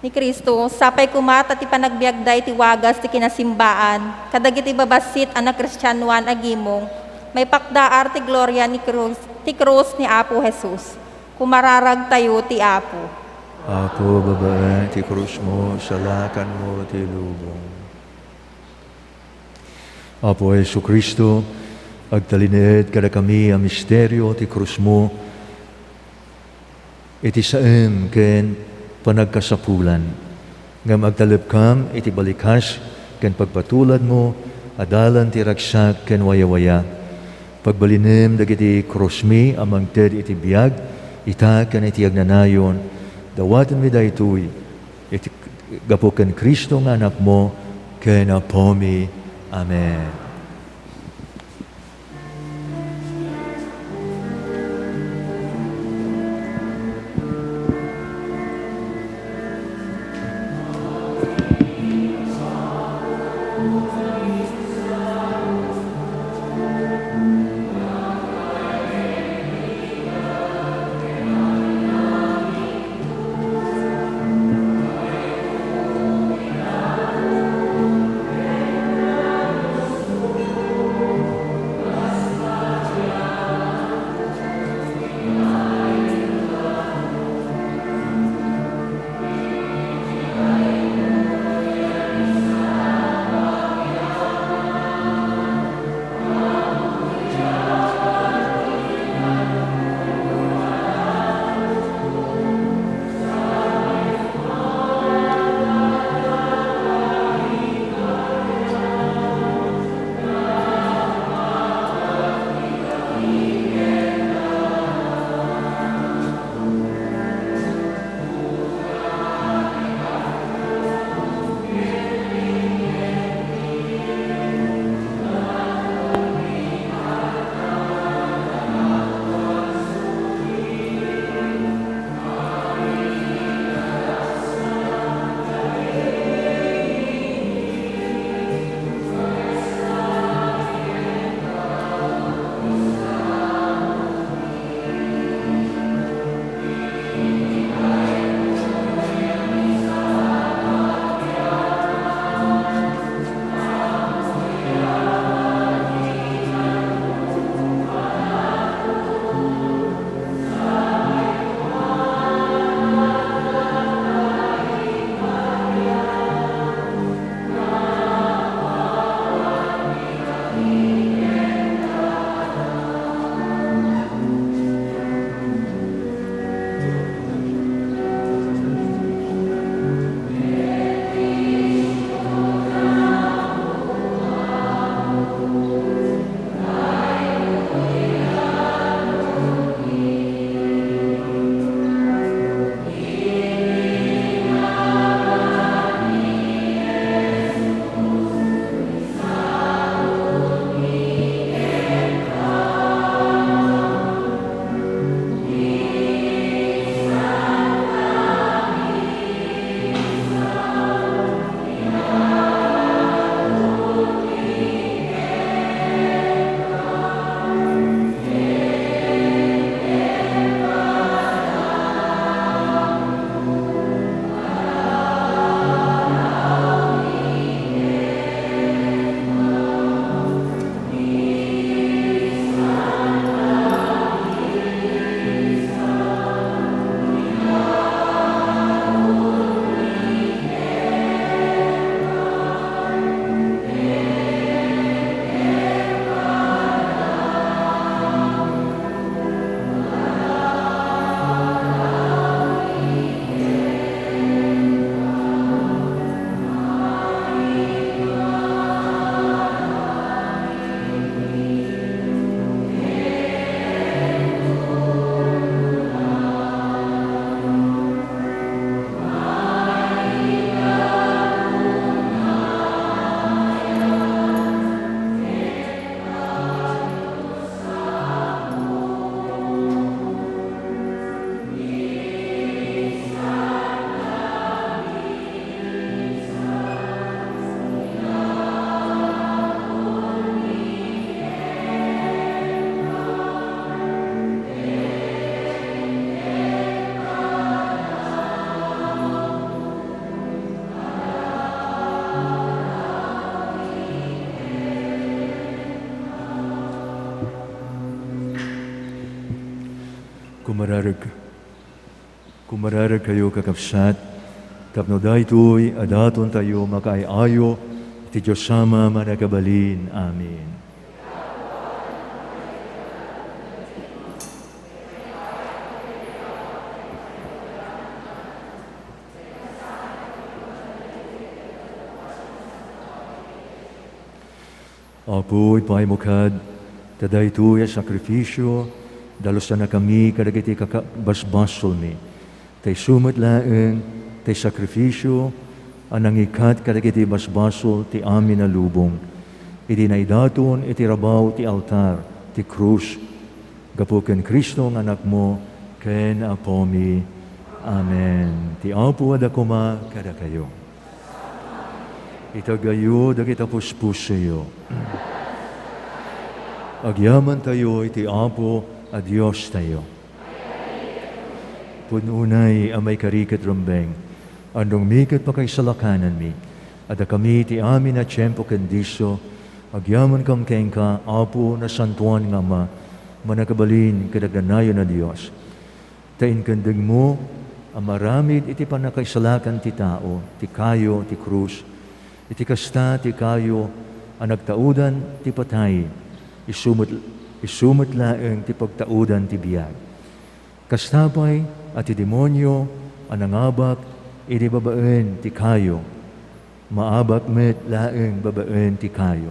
ni Kristo, sapay kumata ti panagbiagday ti wagas ti kinasimbaan, kadagiti babasit anak Kristyanuan agimong, may pakdaar ti gloria ni krus ni Apo Jesus. Kumararag tayo ti Apo. Apo, babae, ti krus mo, salakan mo, ti lubong. Apo Jesu Kristo, agtalinid kada kami ang misteryo ti krus mo, iti saem ken panagkasapulan. Ngam agtalip kam, iti balikas, ken pagpatulad mo, adalan ti ragsak ken wayawaya. Pagbalinim dagiti krusmi amang ted iti biag, ita ken iti agnanayon, dawatan mi daytoy, iti gapo ken Kristo nga anak mo, ken apomi. Amen. kumararag kayo kakapsat, tapno daytoy adaton tayo makaayayo, iti Diyos sama manakabalin. Amen. Apoy paimukad, taday ito ya sakrifisyo, dalos na kami kadagiti kakabasbasol mi. Tay sumat laeng, tay sakrifisyo, anang ikat kadagiti basbasol ti amin na lubong. Iti naidaton, iti rabaw, ti altar, ti krus. Gapo ken Kristo ng anak mo, ken apomi. Amen. Ti apo adakuma kada kayo. Itagayo, dagita puspusayo. Agyaman tayo, iti apo, a Diyos tayo. Pununay, amay karikat rumbeng, andong mikat pa kay salakanan mi, at kami iti amin na tiyempo kandiso, agyaman kang kengka, apo na santuan nga ma, manakabalin kadaganayo na Diyos. Tain kandag mo, amaramid iti panakaisalakan ti tao, ti kayo, ti krus, iti kasta, ti kayo, ang nagtaudan, ti patay, isumot laeng ti pagtaudan, ti biyag. Kastapay, at ti demonyo, ang nangabak, iti babaen, ti kayo, maabak met laeng babaen, ti kayo.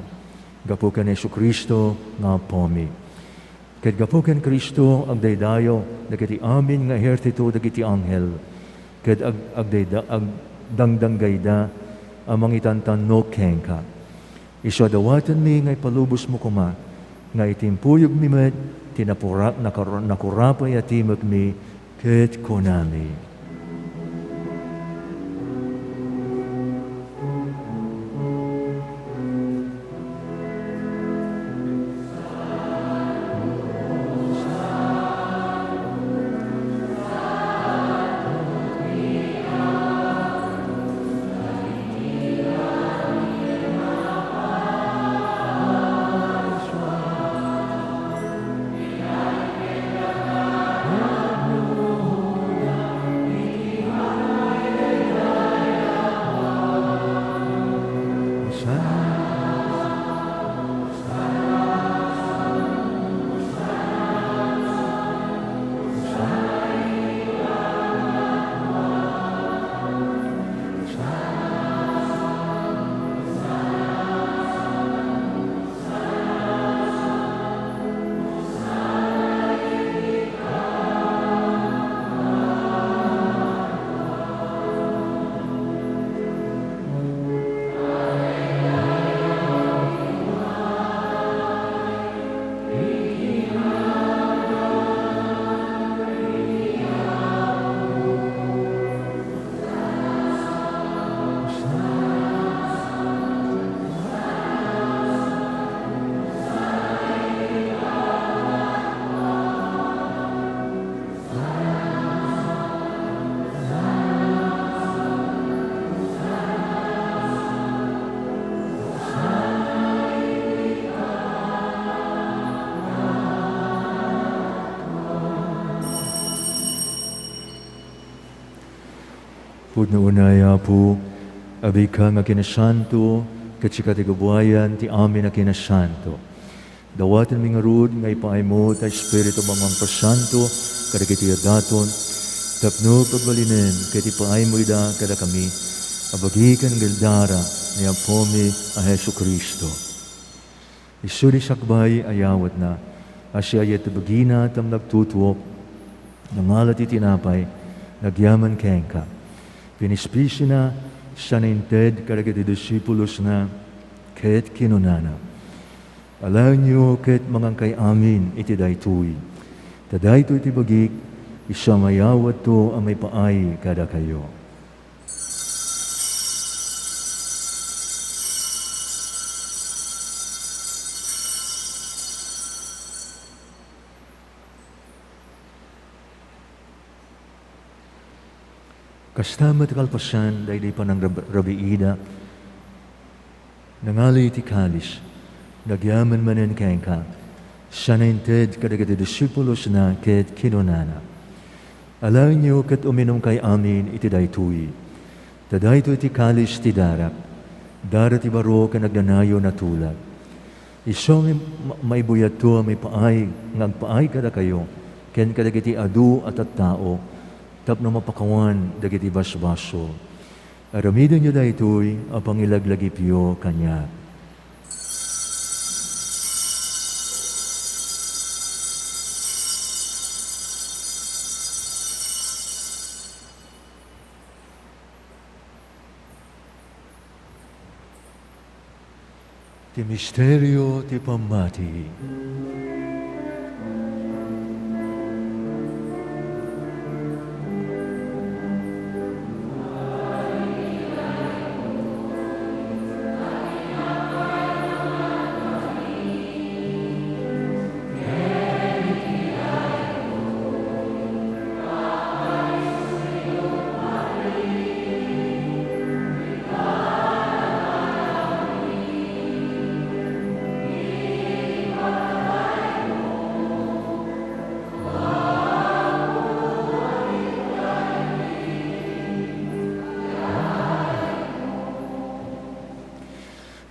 Gapo kan Jesu-Kristo, nga pomi. Ket gapo kan Kristo, agdaydayo, dagiti amin nga hertito, dagiti anghel, ket agdangdanggayda, amang itantanno kengka. Iso dawatan mi ngay palubos mo kuma, nga itimpuyog mi met, tinapurak nakurapay at timag mi, ket konami. Pudno unaya po, abi ka nga kinasanto, katsika ti kabuhayan, ti amin na kinasanto. Dawatan mi nga rod, nga ipaay mo, ta Espiritu mamang pasanto, kada kiti adaton, tapno pagbalinen, kiti paay mo ida, kada kami, abagikan galdara, ni apomi a Jesu-Kristo. Isu di sakbay ayawat na, asya ayat bagina tam nagtutuok, nangalat itinapay, nagyaman kengka. Pinispisi na, siya na inted, karagati disipulos na, ket kinunana. Alaw niyo, ket mangang kay amin, iti daytoy. Tadaytoy iti bagik, isa mayawat to, ang may paay kada kayo. Kastama ti kalpasan, dahil pa ng rabiida, nangali ti kalis, nagyaman manen kengka, siya na inted kadagati disipulos na ket kinunana. Alain niyo kat uminom kay amin iti daytoy. Tadayto iti kalis ti darak. Darat ti baro ka nagnanayo na tulad. Iso may buyat to, may paay, ngagpaay kada kayo. Ken kadagiti adu at tao. Tapno mapakawan dagiti basbaso. Aramidon niyo daytoy, apang ilaglagipyo kanya. Ti misteryo ti pamati.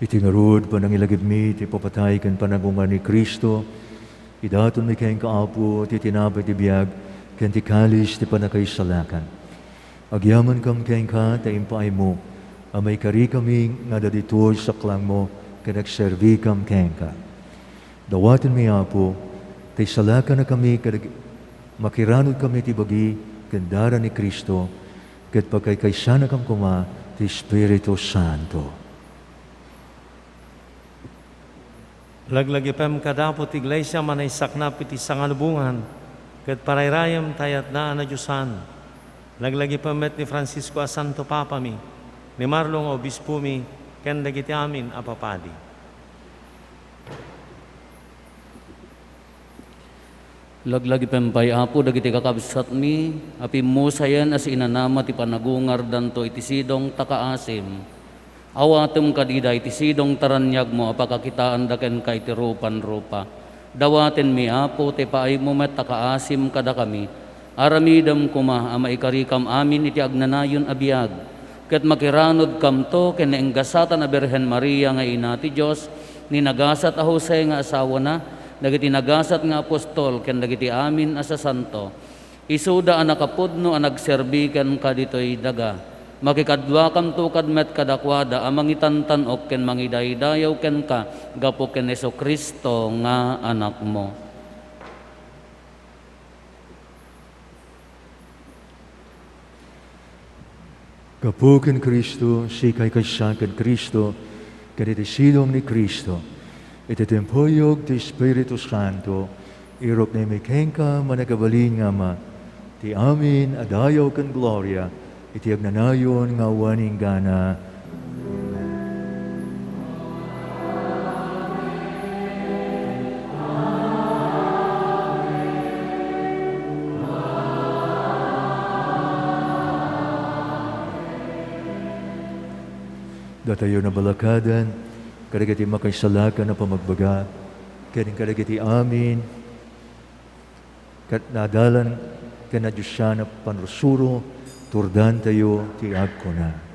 Iti ngarod panangilagid mi, ti papatay kan panagungan ni Kristo, idaton mi kayong kaapo, ti tinapay ti biyag, kan ti kalis ti panakaisalakan. Agyaman kam kayong ka, ta impaay mo, amay kari kami nga daditoy sa klang mo, kanagservi kam kayong ka. Dawatin mi apo, ti salakan na kami, makiranod kami ti bagi, kandara ni Kristo, kat pagkaykaysana kam kuma, ti Espiritu Santo. Laglagi pem kadapot iglesia manay saknap iti sangalubungan, ket parayrayam tayat na Diyosan. Laglagi pamet ni Francisco a Santo Papa mi, ni Marlong Obispo mi, ken dagiti amin a papadi. Laglagi pempay apo dagiti kakabsat mi, api mo sayan as inanama ti panagungar danto iti sidong takaasim. Awatem kadida iti sidong taranyag mo apakakitaan daken ka iti rupan-rupa. Dawaten mi apo ti paay mo met takaasim kada kami. Aramidam kuma ama ikarikam amin iti agnanayon abiyag. Ket makiranod kam to ken enggasatan a Birhen Maria nga ina ti Dios, ni nagasat a Jose nga asawa na, dagiti nagasat nga apostol ken dagiti amin a sasanto. Isuda a nakapudno a nagserbi ken kaditoy daga. Makikadwa kam tukad met kadakwada amang itantanok ken mangidaydayaw ken ka gapo ken Jesucristo nga anak mo. Gapo ken Kristo, sikay kaysa ken Kristo, ken iti sidong ni Kristo, iti tempoyog ti Espiritu Santo, irok na may kengka managabalin nga ma, ti amin adayaw ken gloria, iti agnanayon nga waning gana. Datayo na balakadan, kadagiti makaisalakan na pamagbaga, kadagiti amin, kat nadalan ken na Diyos siya na panrusuro, turdan tayo ti agko na.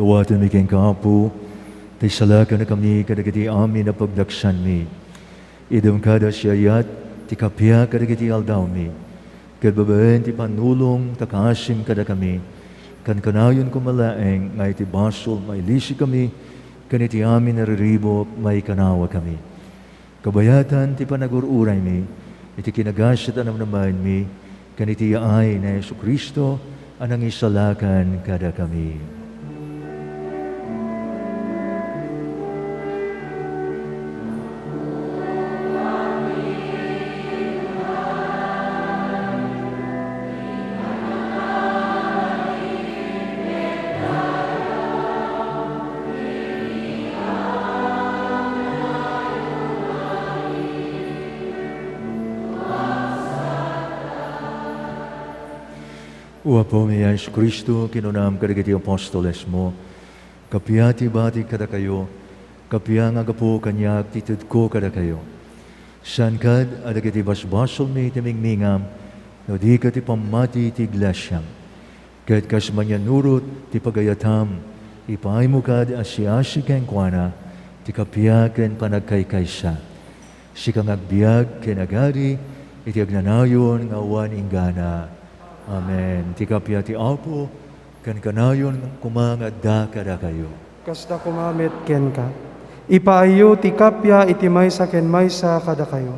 lawatan mi keng kaapo, tay salakan na kami kadagiti amin na pagdaksan mi. Idam kada siyayat, ti kapya kadagiti aldaw mi. Kadbabaen ti panulong takaasim kada kami, kan kanayon kumalaeng ngay ti basol mailisi kami, kan iti amin nariribok may kanawa kami. Kabayatan ti panagururay mi, iti kinagasat anam naman mi, kan iti yaay na Yesu Kristo, anang isalakan kada kami. Uwapo mi Yesu Kristo, kinunam kadagiti apostoles mo, kapiyati bati kada kayo, kapiyang agapo kanyak titud ko kada kayo. San kad adagiti basbasol mi timingmingam, no di ka ti pamati ti iglesyam. Kat kas manyanurot ti pagayatam, ipaay mo kad asyasi ken kuana, ti kapiyaken panagkaykaysa. Si kang agbiag ken agari, iti agnanayon nga awan ingana. Amen. Ti kapya ti Apo, kan kanayon kumangadda kada kayo. Kasda kumamit ken ka. Ipaayo ti kapya iti maysa ken maysa kada kayo.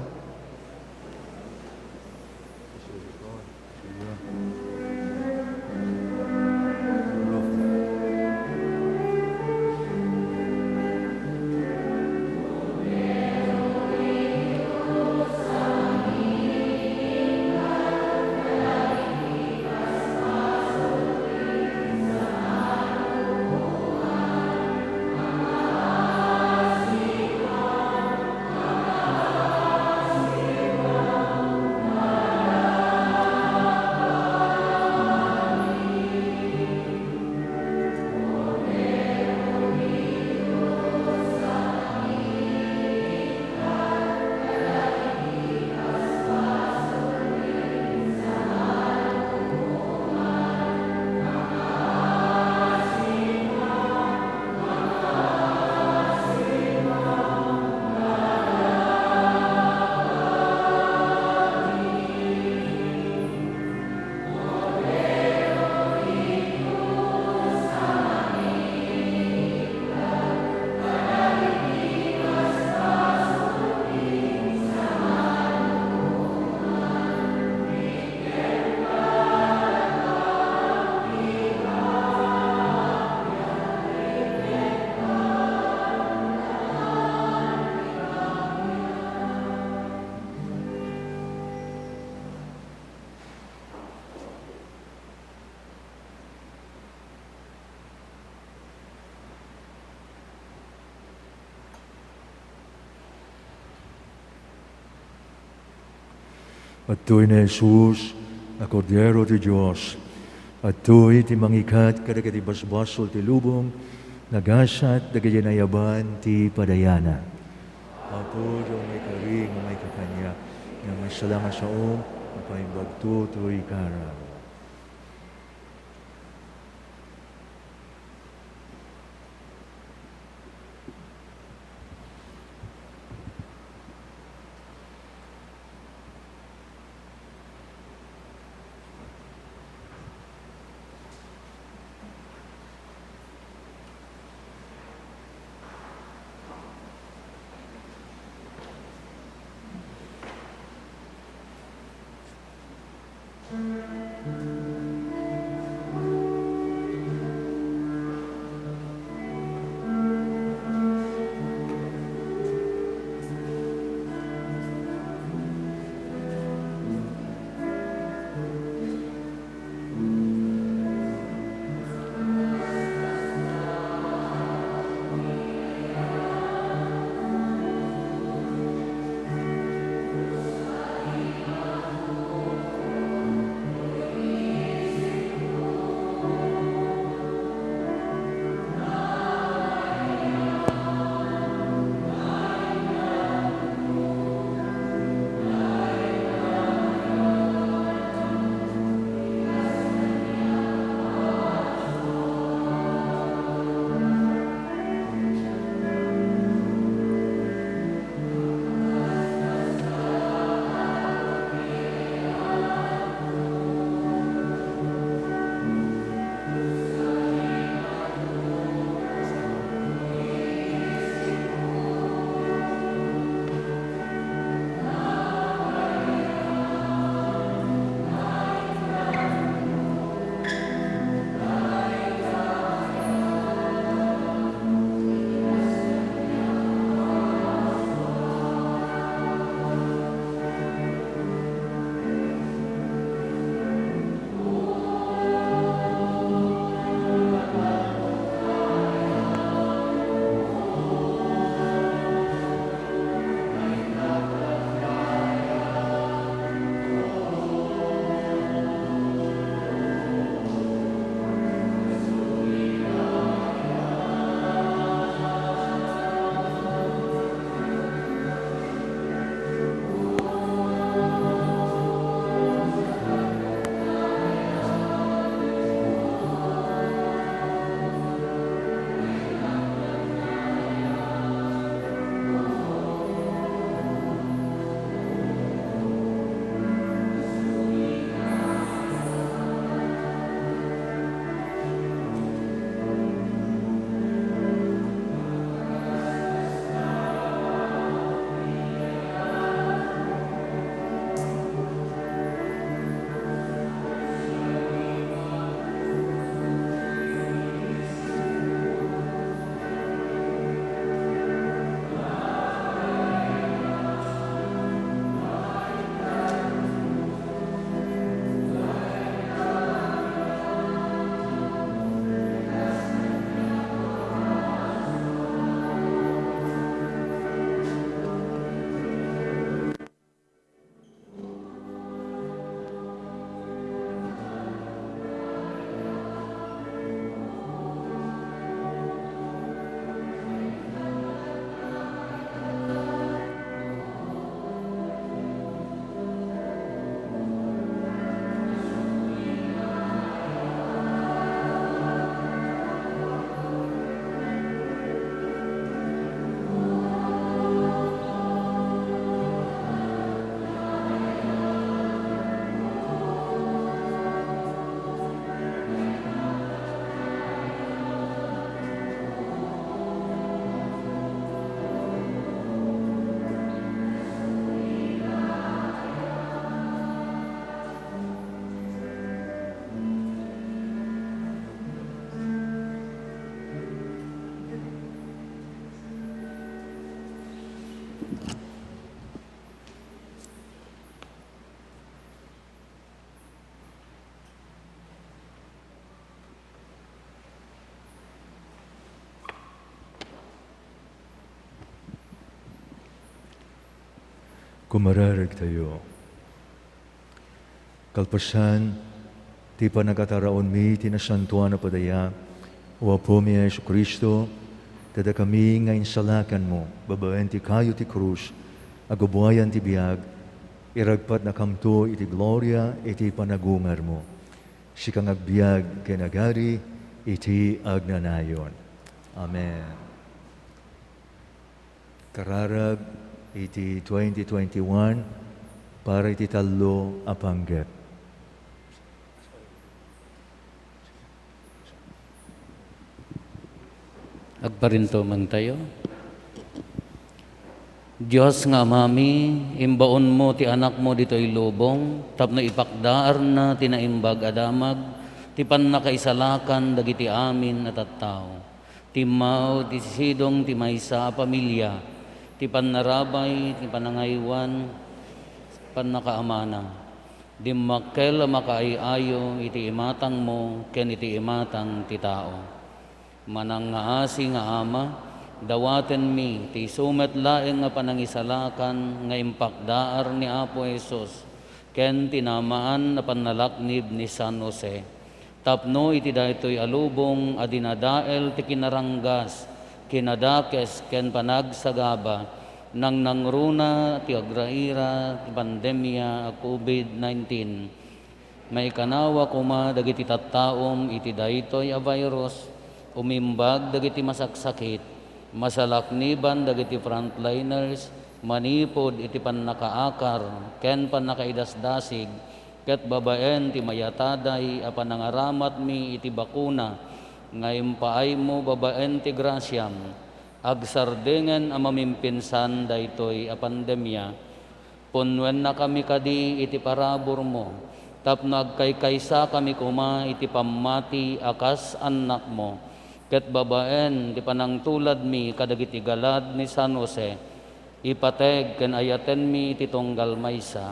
At tu'y na Jesus, na Kordero ti Diyos, at tu'y ti mangikat kadagiti basbasol ti lubong, nagasat dagiti nayaban ti padayana. Apo, yung may karing, may kakanya, nga masalama sa mapaimbagto tu'y karang. Kumararag tayo. Kalpasan, ti panagkataraon mi, tinasantuan na padaya, o apo mi Yesu Kristo, tada kami nga insalakan mo, babaen ti kayo ti krus, agubuayan ti biyag, iragpat na kamto iti gloria, iti panagungar mo. Si kang agbiag kenagari, iti agnanayon. Amen. Kararag, iti 2021, para iti talo apanggep. Agparinto man tayo. Diyos nga mami, imbaon mo ti anak mo dito'y lubong, tapno ipakdaar na tinaimbag adamag, ti pannakaisalakan dagiti amin at tattao. Ti mao, ti sidong, ti maysa, pamilya, ti panarabay, ti panangaywan, pannakaamana. Di makkel makaayayo, iti imatang mo, ken iti imatang ti tao. Manang nga asi nga ama, dawaten mi, ti sumet laeng nga panangisalakan, nga impakdaar ni Apo Jesus, ken tinamaan na panalaknib ni San Jose. Tapno iti daytoy alubong, adinadael ti kinaranggas, kinadakes ken panagsagaba nang nangruna ti agraira ti pandemya COVID-19. May kanawa kuma dagiti tattaom iti daytoy a virus, umimbag dagiti masaksakit, masalakniban dagiti frontliners, manipod iti pannakaakar ken pannakaidasdasig, ket babaen ti mayataday a panangaramat mi iti bakuna, ngayon paay mo babaen ti grasyam, agsardengen a mamimpinsan daytoy a pandemya, punwen na kami kadi iti parabor mo, tapno agkaykaysa kami kuma iti pammati akas anak mo, ket babaen ti panangtulad mi kadagiti galad ni San Jose, ipateg ken ayaten mi iti tunggal maysa,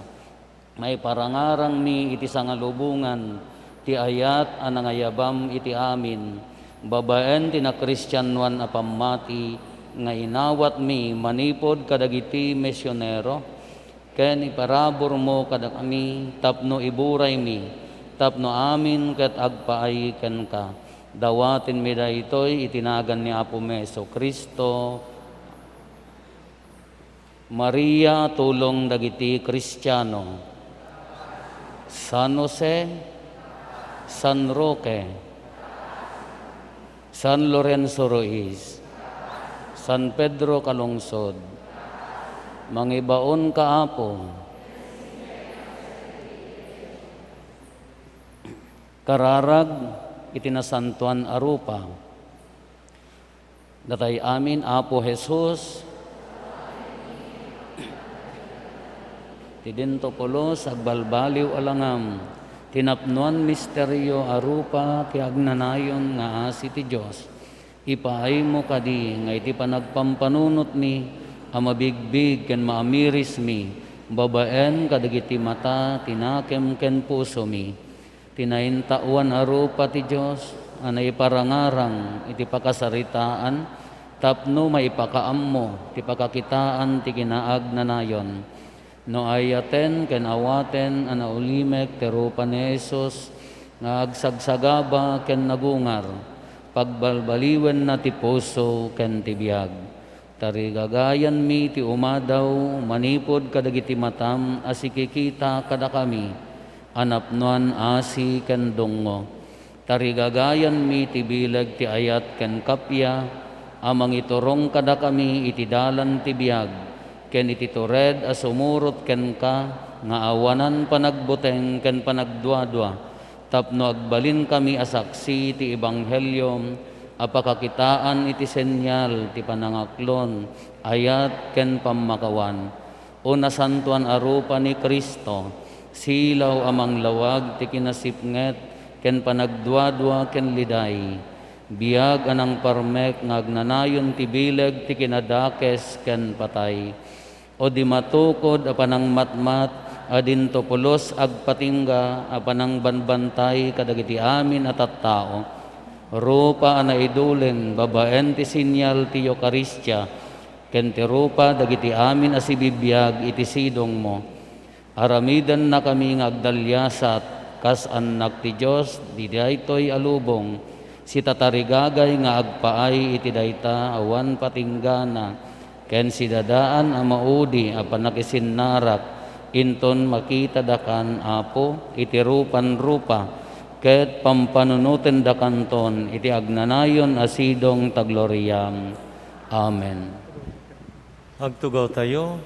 may parangarang mi iti sangalubungan, ti ayat anangayabam iti amin, babaen ti na Kristyanuan a pammati, nga inawat mi manipod kadagiti misyonero, ken iparabor mo kada kami, tapno iburay mi, tapno amin ket agpaay ken ka. Dawatin mi daytoy itinagan ni Apo Meso Kristo. Maria, tulong dagiti Kristiyano. San Jose, San Roque, San Lorenzo Ruiz, San Pedro Calungsod, mangibaon kaapo, kararag itinasantuan arupa, datay amin Apo Jesus, tidinto pulos agbalbaliw alangam, tinapnuan misteryo arupa ti agnanayon nga asi ti Dios. Ipaay mo kadi nga iti panagpampanunot mi, amabigbig ken maamiris mi, babaen kadagiti mata tinakem ken puso mi. Tinaintawan arupa ti Dios, anay parangarang iti pakasaritaan, tapno maipakaam mo ti pakakitaan ti kinaagnanayon. No ayaten ken awaten anaulimek ti rupa ni Jesus, nga agsagsagaba ken nagungar, pagbalbaliwen na ti puso ken ti biag. Tarigagayan mi ti umadaw, manipod kadagiti matam, asikikita kada kami, anapnuan asi ken dongo. Tarigagayan mi ti bilag ti ayat ken kapya, amang iturong kada kami iti dalan ti biag, ken iti tured a sumurot ken ka, nga awanan panagbuteng ken panagduadua, tapno agbalin kami asaksi ti ebanghelyo, apakakitaan iti senyal ti panangaklon, ayat ken pammakawan. O nasantuan arupa ni Kristo, silaw amang lawag ti kinasipnget, ken panagduadua ken liday, Biyag anang parmek ngagnanayon ti bileg ti kinadakes ken patay. O di matukod apanang matmat adin to pulos agpatingga apanang banbantay kadagiti amin at tattao. Rupa ana idulen babaen ti sinyal ti Eukaristya ken ti rupa dagiti amin asibibiyag iti sidong mo. Aramidan na kami ngagdalyasat kas anak ti Dios di daytoy alubong si tatarigagay nga agpaay iti dayta awan patinggana ken si dadaan a maudi a panakisinnarak inton makita dakan apo iti rupan-rupa ket pampanunuten da kanton iti agnanayon asidong tagloriam. Amen. Agtugaw tayo.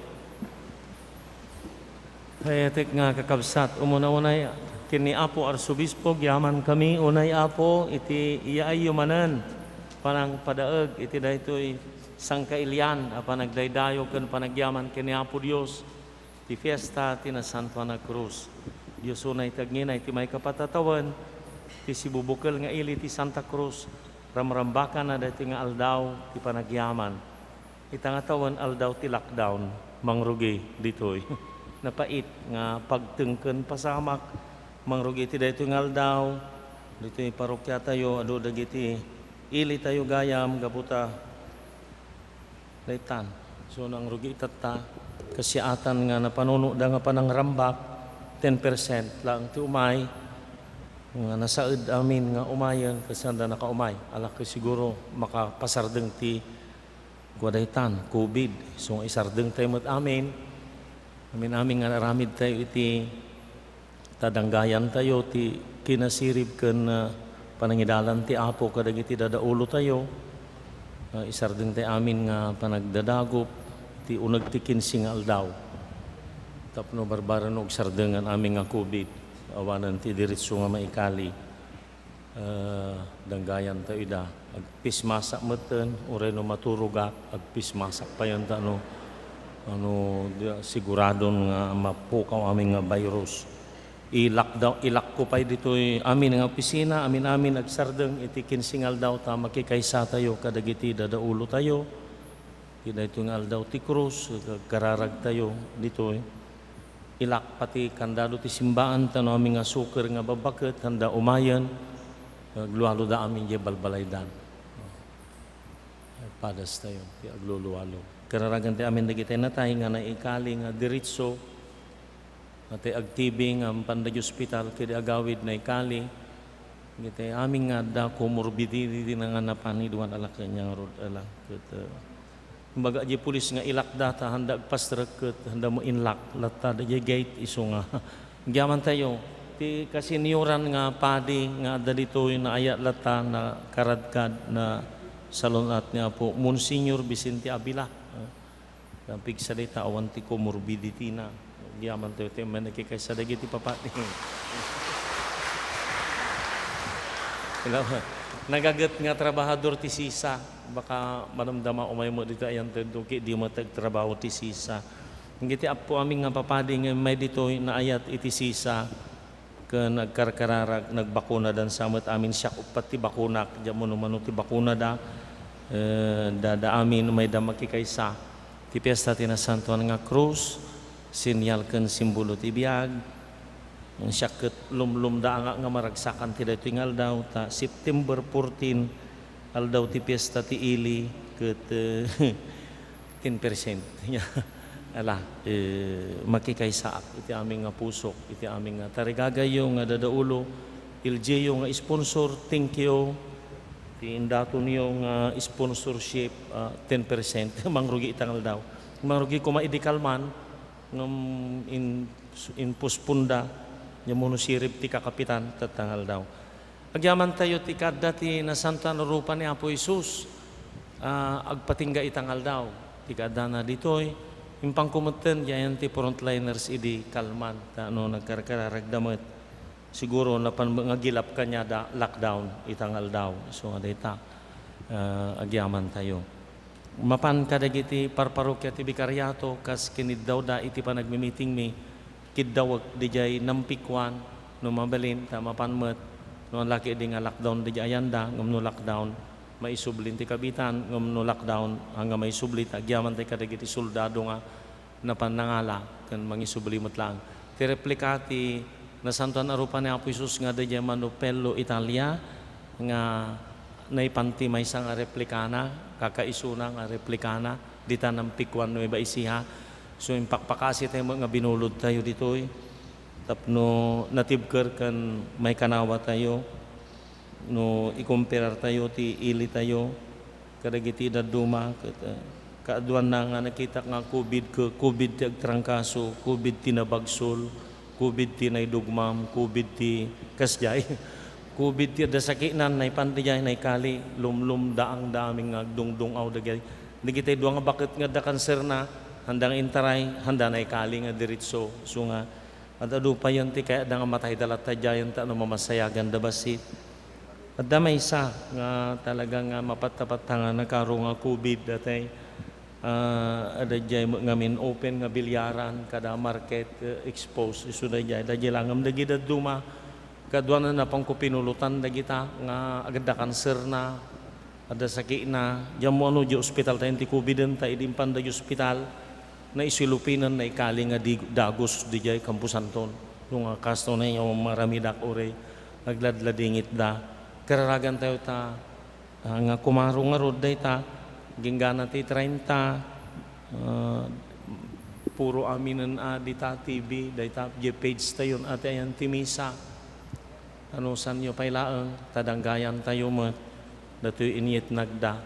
Hayatek nga kakabsat, umuna-unay, kini Apo Arsobispo, yaman kami, unay Apo, iti iyaayo manan, panang padaag, iti daytoy sangkailian, panagdaydayo, kan panagyaman, kini Apo Dios, ti fiesta, ti na Santo Ana Cruz. Diyos unay tagninay, ti may kapatatawan, ti sibubukal nga ili, ti Santa Cruz, ramrambakan na dati nga aldaw, ti panagyaman. Itangatawan aldaw ti lockdown, mangrugi ditoy. Napait nga pagtengken pasamak, mangrugi ti daytoy nga aldaw, ditoy parokya tayo, adu dagiti ili tayo gayam, gaputa, daytan. So nang rugi tatta, kasiatan nga napanuno da nga panang rambak, 10% lang ti umay nga nasaed amin nga umayan kasi anda nakaumay ala ko siguro makapasardeng ti guadaytan COVID so isardeng tayo mat amin nga naramid tayo iti tadanggayan tayo ti kinasirib ken panangidalan ti Apo kadagiti dadaulo tayo isardeng tayo amin nga panagdadagop ti uneg ti 15 nga aldaw tapno barbaran og sardengan aming nga COVID awanan ti diretso nga maikali danggayan ta ida agpismasak meten oreno maturugak agpismasak pa yan ta ano siguradon nga mapukaw aming nga virus ilak ko pa dito amin nga opisina amin agsardeng iti kinsingal daw ta makikaysa tayo kadagiti dadaulo tayo ida ito nga aldaw ti krus kararag tayo dito ilak pati kandado ti simbaan tano aming nga suker nga babaket handa umayan aglualo da amin je balbalaydan padas tayo ti aglulualo kararagan ti amin dagiti natay nga naikali nga diretso ati agtibing ang panday hospital kedi agawid na ikali giti amin nga da comorbidity na nga napaniduan alak kanya rod alak kumbaga di pulis nga ilak data handa agpastreket handa mo inlak lata da gate iso nga gyaman tayo ti kasinyoran nga padi nga dalito na ayat lata na karadkad na salonat niya po Monsignor Vicente Abila kampig salita awan ti comorbidity na gyaman tayo ti man nakikaysa dagiti papati nagagat nga trabahador ti sisa baka manamdama umay mo dito ayan tendo ki di mo tagtrabaho ti sisa ngiti apo aming nga papadi nga may dito na ayat iti sisa ke nagkarkararag nagbakuna dan samet amin siya upat ti bakunak diyan mo naman ti bakuna da amin may da makikaysa ti piyesta ti na Santo Ana Cruz sinyal ken simbolo ti biag ang syaket lumda nga maragsakan ti daytoy nga aldaw ta September 14 aldaw ti piyesta ti ili ket 10% ala makikaysaak iti aming nga pusok iti aming nga tarigagayo nga dadaulo iljeyo nga sponsor thank you ti indato niyo nga sponsorship 10% mangrugi itang aldaw mangrugi ko maidikal man ngam in puspunda nya monosirip ti kakapitan tatangal daw agyaman tayo ti kadda ti na Santa Rupa ni Apo Jesus agpatingga itangal daw ti kadda na ditoy impang kumeten yayan ti frontliners idi kalman ta no nagkarkararagdamet siguro napan ngagilap kanya da lockdown itangal daw so adeta agyaman tayo mapan kadagiti parparokya ti bikaryato kas kinid daw da iti panagmi-meeting mi kiddawag dijay nampikwan no mabalin ta mapanmet No laki di nga lockdown di ayanda, ngam no lockdown maisublin ti kabitan, ngam no lockdown hanggang maisublit agyaman tay kadagiti soldado nga napanangala kan mangisublimot lang. Ti replikati na santuan arupan ni Apo Isus nga dadya Manupello Italia nga naipanti may isang replikana, kakaisuna nga replikana, dita ng pikwan Nueva Ecija. So impakpakasi tayo nga binulod tayo ditoy. Tapno natibker kan may kanawa tayo, no ikumpirar tayo, ti ili tayo, kadagiti daduma, kaaduan na nga nakita nga COVID ti agtrangkaso, COVID ti nabagsol, COVID ti naidugmam, COVID ti kasjay, COVID ti dasakinan, naipandijay, naikali, lumlum daang daming agdungdungaw dagay. Nagitay duwa nga bakit nga da kanser na, handang intaray, handa naikali nga diritso, so nga, at adu pa yun ti kaya da nga matay dalat tadyayan ta no mamasayagan da basit. At da may isa nga talagang mapatapat nga nakaro nga COVID datay adadjay ngamin open nga bilyaran kada market expose isu dayjay langam dagi daduma kadwa na pang kupinulutan dagita nga agad da kanser na ada sakit na jamo ano di ospital tayo ti COVID ta idimpan da ospital na isilupinan na ikali nga dagos di jay kampusanton nung kasto na yung maramidak ore nagladladingit da kararagan tayo ta nga kumaro nga rod day ta ginggana ti 30 puro aminan dita TV day ta page tayo ate ayan timisa ano sanyo pailaang tadanggayan tayo mo datoy inyit nagda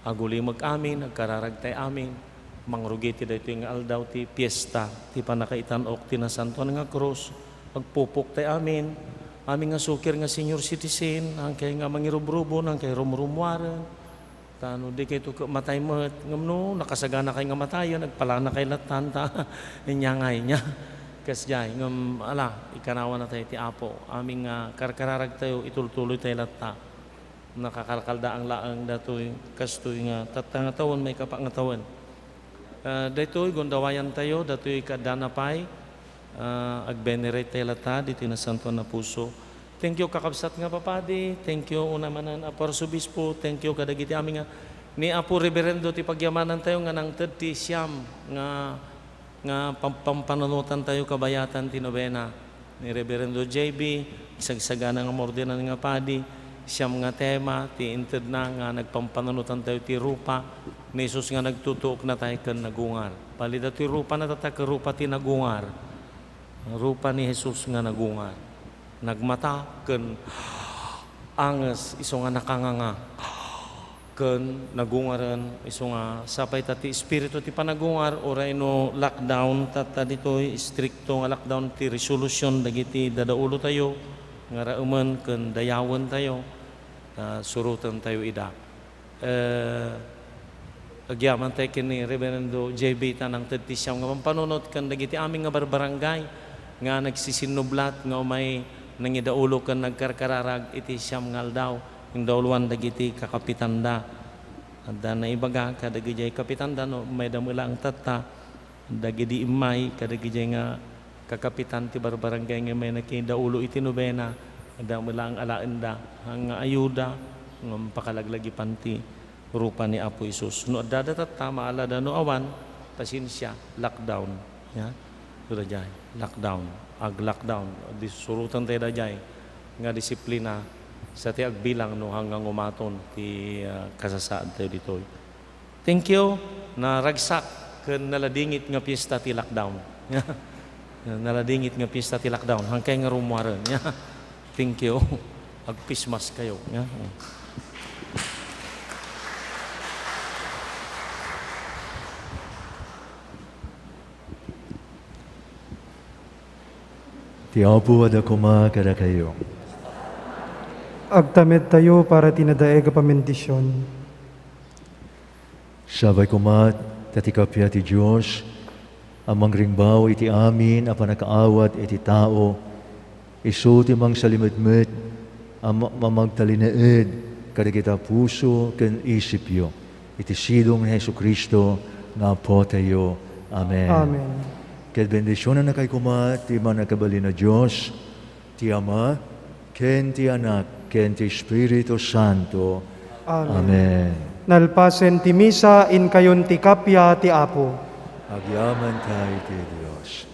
aguli mag-amin nagkararag tayo amin mangrugi ti dayto nga aldaw ti piyesta ti panakaitan-ok ti nasantuan nga krus pagpupok tay amin nga sukir nga senior citizen ang kay nga mangirubrubo nang kay rumrumwaran tano di kay to matay met ngamno nakasagana kay nga matayon nagpalana kay latanta inyangay nya kasjay ngam ala ikanawa na tayo ti Apo aming karkararag tayo itultuloy tayo latta nakakalkalda ang laang datoy kastoy nga tatangatawan may kapangatawan. Datoy gondawayan tayo, datoy kadanapay, agbenerate tayo lata, dito na santo na puso. Thank you kakabsat nga papadi, thank you unamanan Aposobispo, thank you kadagiti amin nga ni Apo Reverendo ti pagyamanan tayo nga nang ti siyam nga pampananutan tayo kabayatan ti novena ni Reverendo JB, isagsagana nga mordinan nga padi, siyam nga tema, ti inted na nga nagpampananutan tayo ti rupa, ni Jesus nga nagtutuok na tayo kan nagungar. Palida ti rupa na tatak, rupa ti nagungar. Rupa ni Jesus nga nagungar. Nagmata kan anges, iso nga nakanganga. Kan nagungaran, iso nga sapay tati espiritu ti panagungar, oray no lockdown, tata dito'y stricto nga lockdown ti resolution, dagiti dadaulo tayo, nga rauman kan dayawan tayo, surutan tayo ida. Agyaman tayo kini Reverendo JB tanang tadtisyam nga pampanunot kan dagiti aming nga barbarangay nga nagsisinublat nga umay nangidaulo kan nagkarkararag iti siyam ngal daw yung dauluan dagiti kakapitanda adda na ibaga kadagiti kapitanda no may damula ang tata dagiti imay kadagiti nga kakapitan ti barbarangay nga may nakidaulo iti nobena adda mula ang alaenda ang ayuda ng pakalaglagi panti rupa ni Apo Isus. No dadatat tama alada no awan pasensya lockdown ya. Sudah jay lockdown lockdown disurutan tayo dajay nga disiplina sa ti agbilang no hanggang umaton ti kasasaad tayo ditoy. Thank you na ragsak ken naladingit nga piyesta ti lockdown. Naladingit nga piyesta ti lockdown hangkay nga rumwaran ya. Thank you. Agpismas kayo ya. Ti Apo ada kuma kada kayo. Agtamed tayo para tinadae ka pamendisyon. Sabay kumat, tatikapya ti Diyos, amang ringbaw iti amin, apan nakaawat iti tao, iso ti mang salimedmed, mamagtalinaed, kada kita puso, ken isipyo, iti silong ni Jesu Kristo, nga po tayo. Amen. Amen. Ket bendisyonan na kay kumat, ti man nakabali na Diyos, ti Ama, ken ti Anak, ken ti Espiritu Santo. Amen. Nalpasen ti misa in kayon ti kapya ti Apo. Agyaman tayo ti Diyos.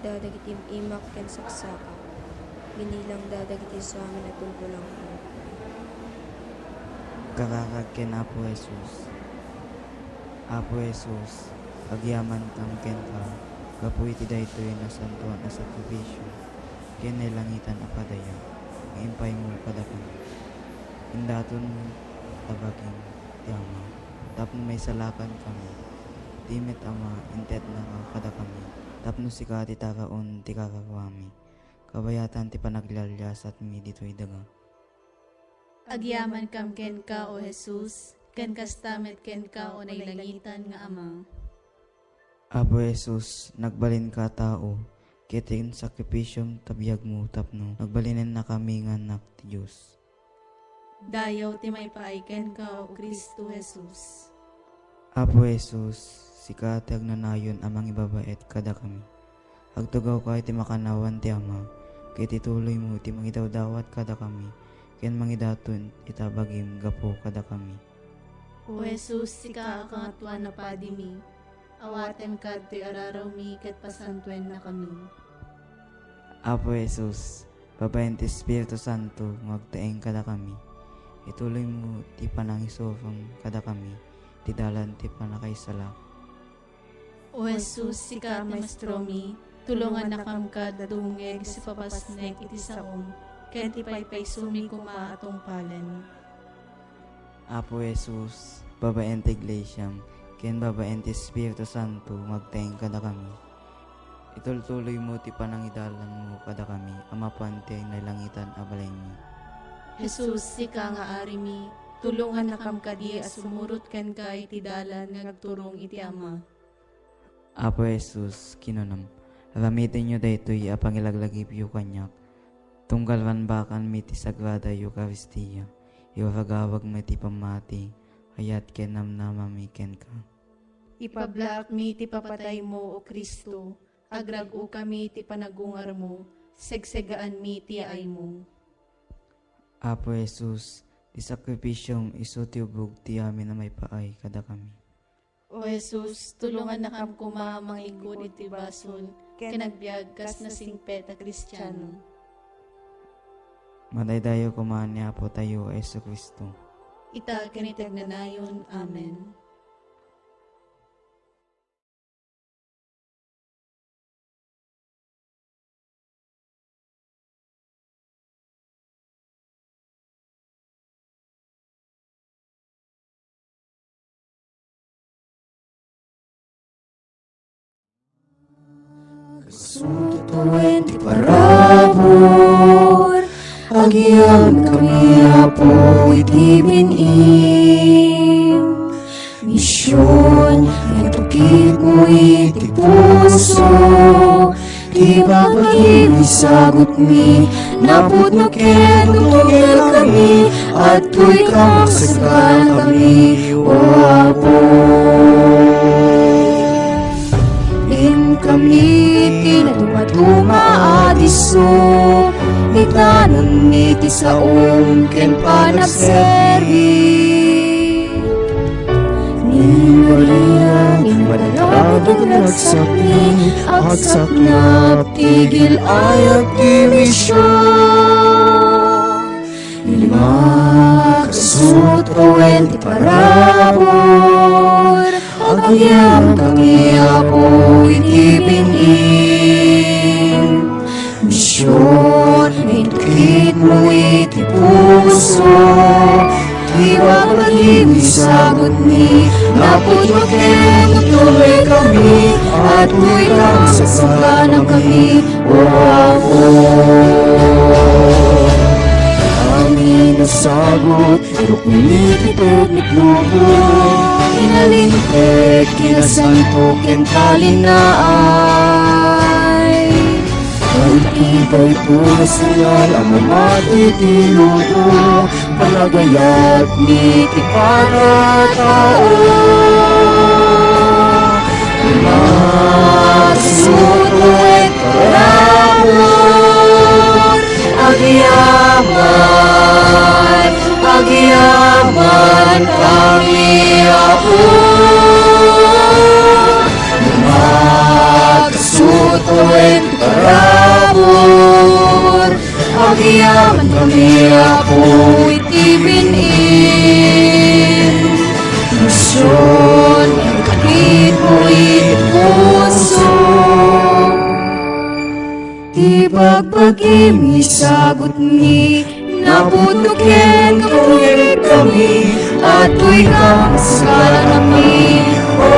putda dagiti imak ken saksaka. Binilang dadagiti sa amin at tulpulang ko. Kakakag ken Apo Jesus. Apo Jesus, agyaman kang ken ka, kapuy ti daytoy na santuan a sakripisyo, ken langitan a padaya, ang impay mo kadakon. Indaton mo tabagin ti Ama, tapno may salakan kami, timit Ama, intet na ka kada kami, tapno sika ti takaon ti kakawami, kabayatan ti panaglalyas at mi dito'y daga. Agyaman kam ken ka, O Jesus, ken kastamet ken ka, o nailangitan nga Ama. Apo Jesus, nagbalin ka tao, kitin sakripisyong tabiyag mo tapno, nagbalinin na kami nga anak ti Diyos. Dayaw ti may paaiken ka, O Kristo Jesus. Apo Jesus, sika ti agnanayon amang ibabait kada kami. Agtugaw ka iti makanawan ti Ama, kiti tuloy mo ti mangidawdawat kada kami, ken mangidaton itabagim gapo kada kami. O Jesus, sika akangatuan na padimi, awaten ka ti araraw mi ket pasantuen na kami. Apo Jesus, babayan ti Espiritu Santo, magtaeng kada kami. Ituloy mo ti panangisofang kada kami, ti dalan ti panakaisala. O Jesus, sika maestro mi, tulungan na kam ka dungeg si papasnek iti saom, ken ti paypay sumi kuma atong palen. Apo Jesus, babayan ti Iglesiam, ken babayan ti Espiritu Santo, magtaeng kada kami. Itultuloy mo ti panangidalan mo kada kami, amapan ti nailangitan abalay mi. Jesus, sika nga ari mi, tulungan na kam kadi as sumurot ken ka iti dalan nga nagturong iti Ama. Apo Jesus, kinunam, alamitin nyo daytoy apangilaglagip yu kanyak, tunggalwan bakan mi ti Sagrada Eucharistia, iwagawag mi ti pamati, hayat ken namnamami ken ka. Ipablaak mi ti papatay mo, O Kristo, agragu kami ti panagungar mo, segsegaan mi ti ay mo. Apo Jesus, ti sakripisyong iso ti ubog ti amin na may paay kada kami. O Jesus, tulungan na kam kuma manglingkod iti basol, kinagbiag kas na singpet a Kristiyano. Madaydayo kumaan niya po tayo, Yesu Kristo. Ita kinitag na nayon. Amen. Sutuin ti parabor, agian kami apo iti binim. Misyon, natukit mo iti puso, ti babagin isagot mi, napod no ken tutugil kami, at tuy kamaksagan kami, o apo. Kami tinaduma adiso, itanon mi ti saom ken panagservi. Ni Maria, ni madaradag nagsapni, agsaknap tigil ayag ti misyon. Lima kasut kawen ti parabor, agyam kami apo iti binim. Misyon, itukit mo iti puso, tiwag maging isagot ni, napod makin tuloy kami, at tuy lang sasaganang kami, o ako. Amin na sagot, inukulit niklubo, inalintek, kinasanto, ken kalinaay. Pag-ibay po na sayal, ang mamati ti luto, palagayat ni ti panatao. Masutuit parabor, agyaman, agyaman kami apo. Magsutuin parabor, Agyaman kami apo itibinin. Mission kahit mo puso. Ibagbagi mi sagot mi, naputukin kami, ato'y kasalan kami. O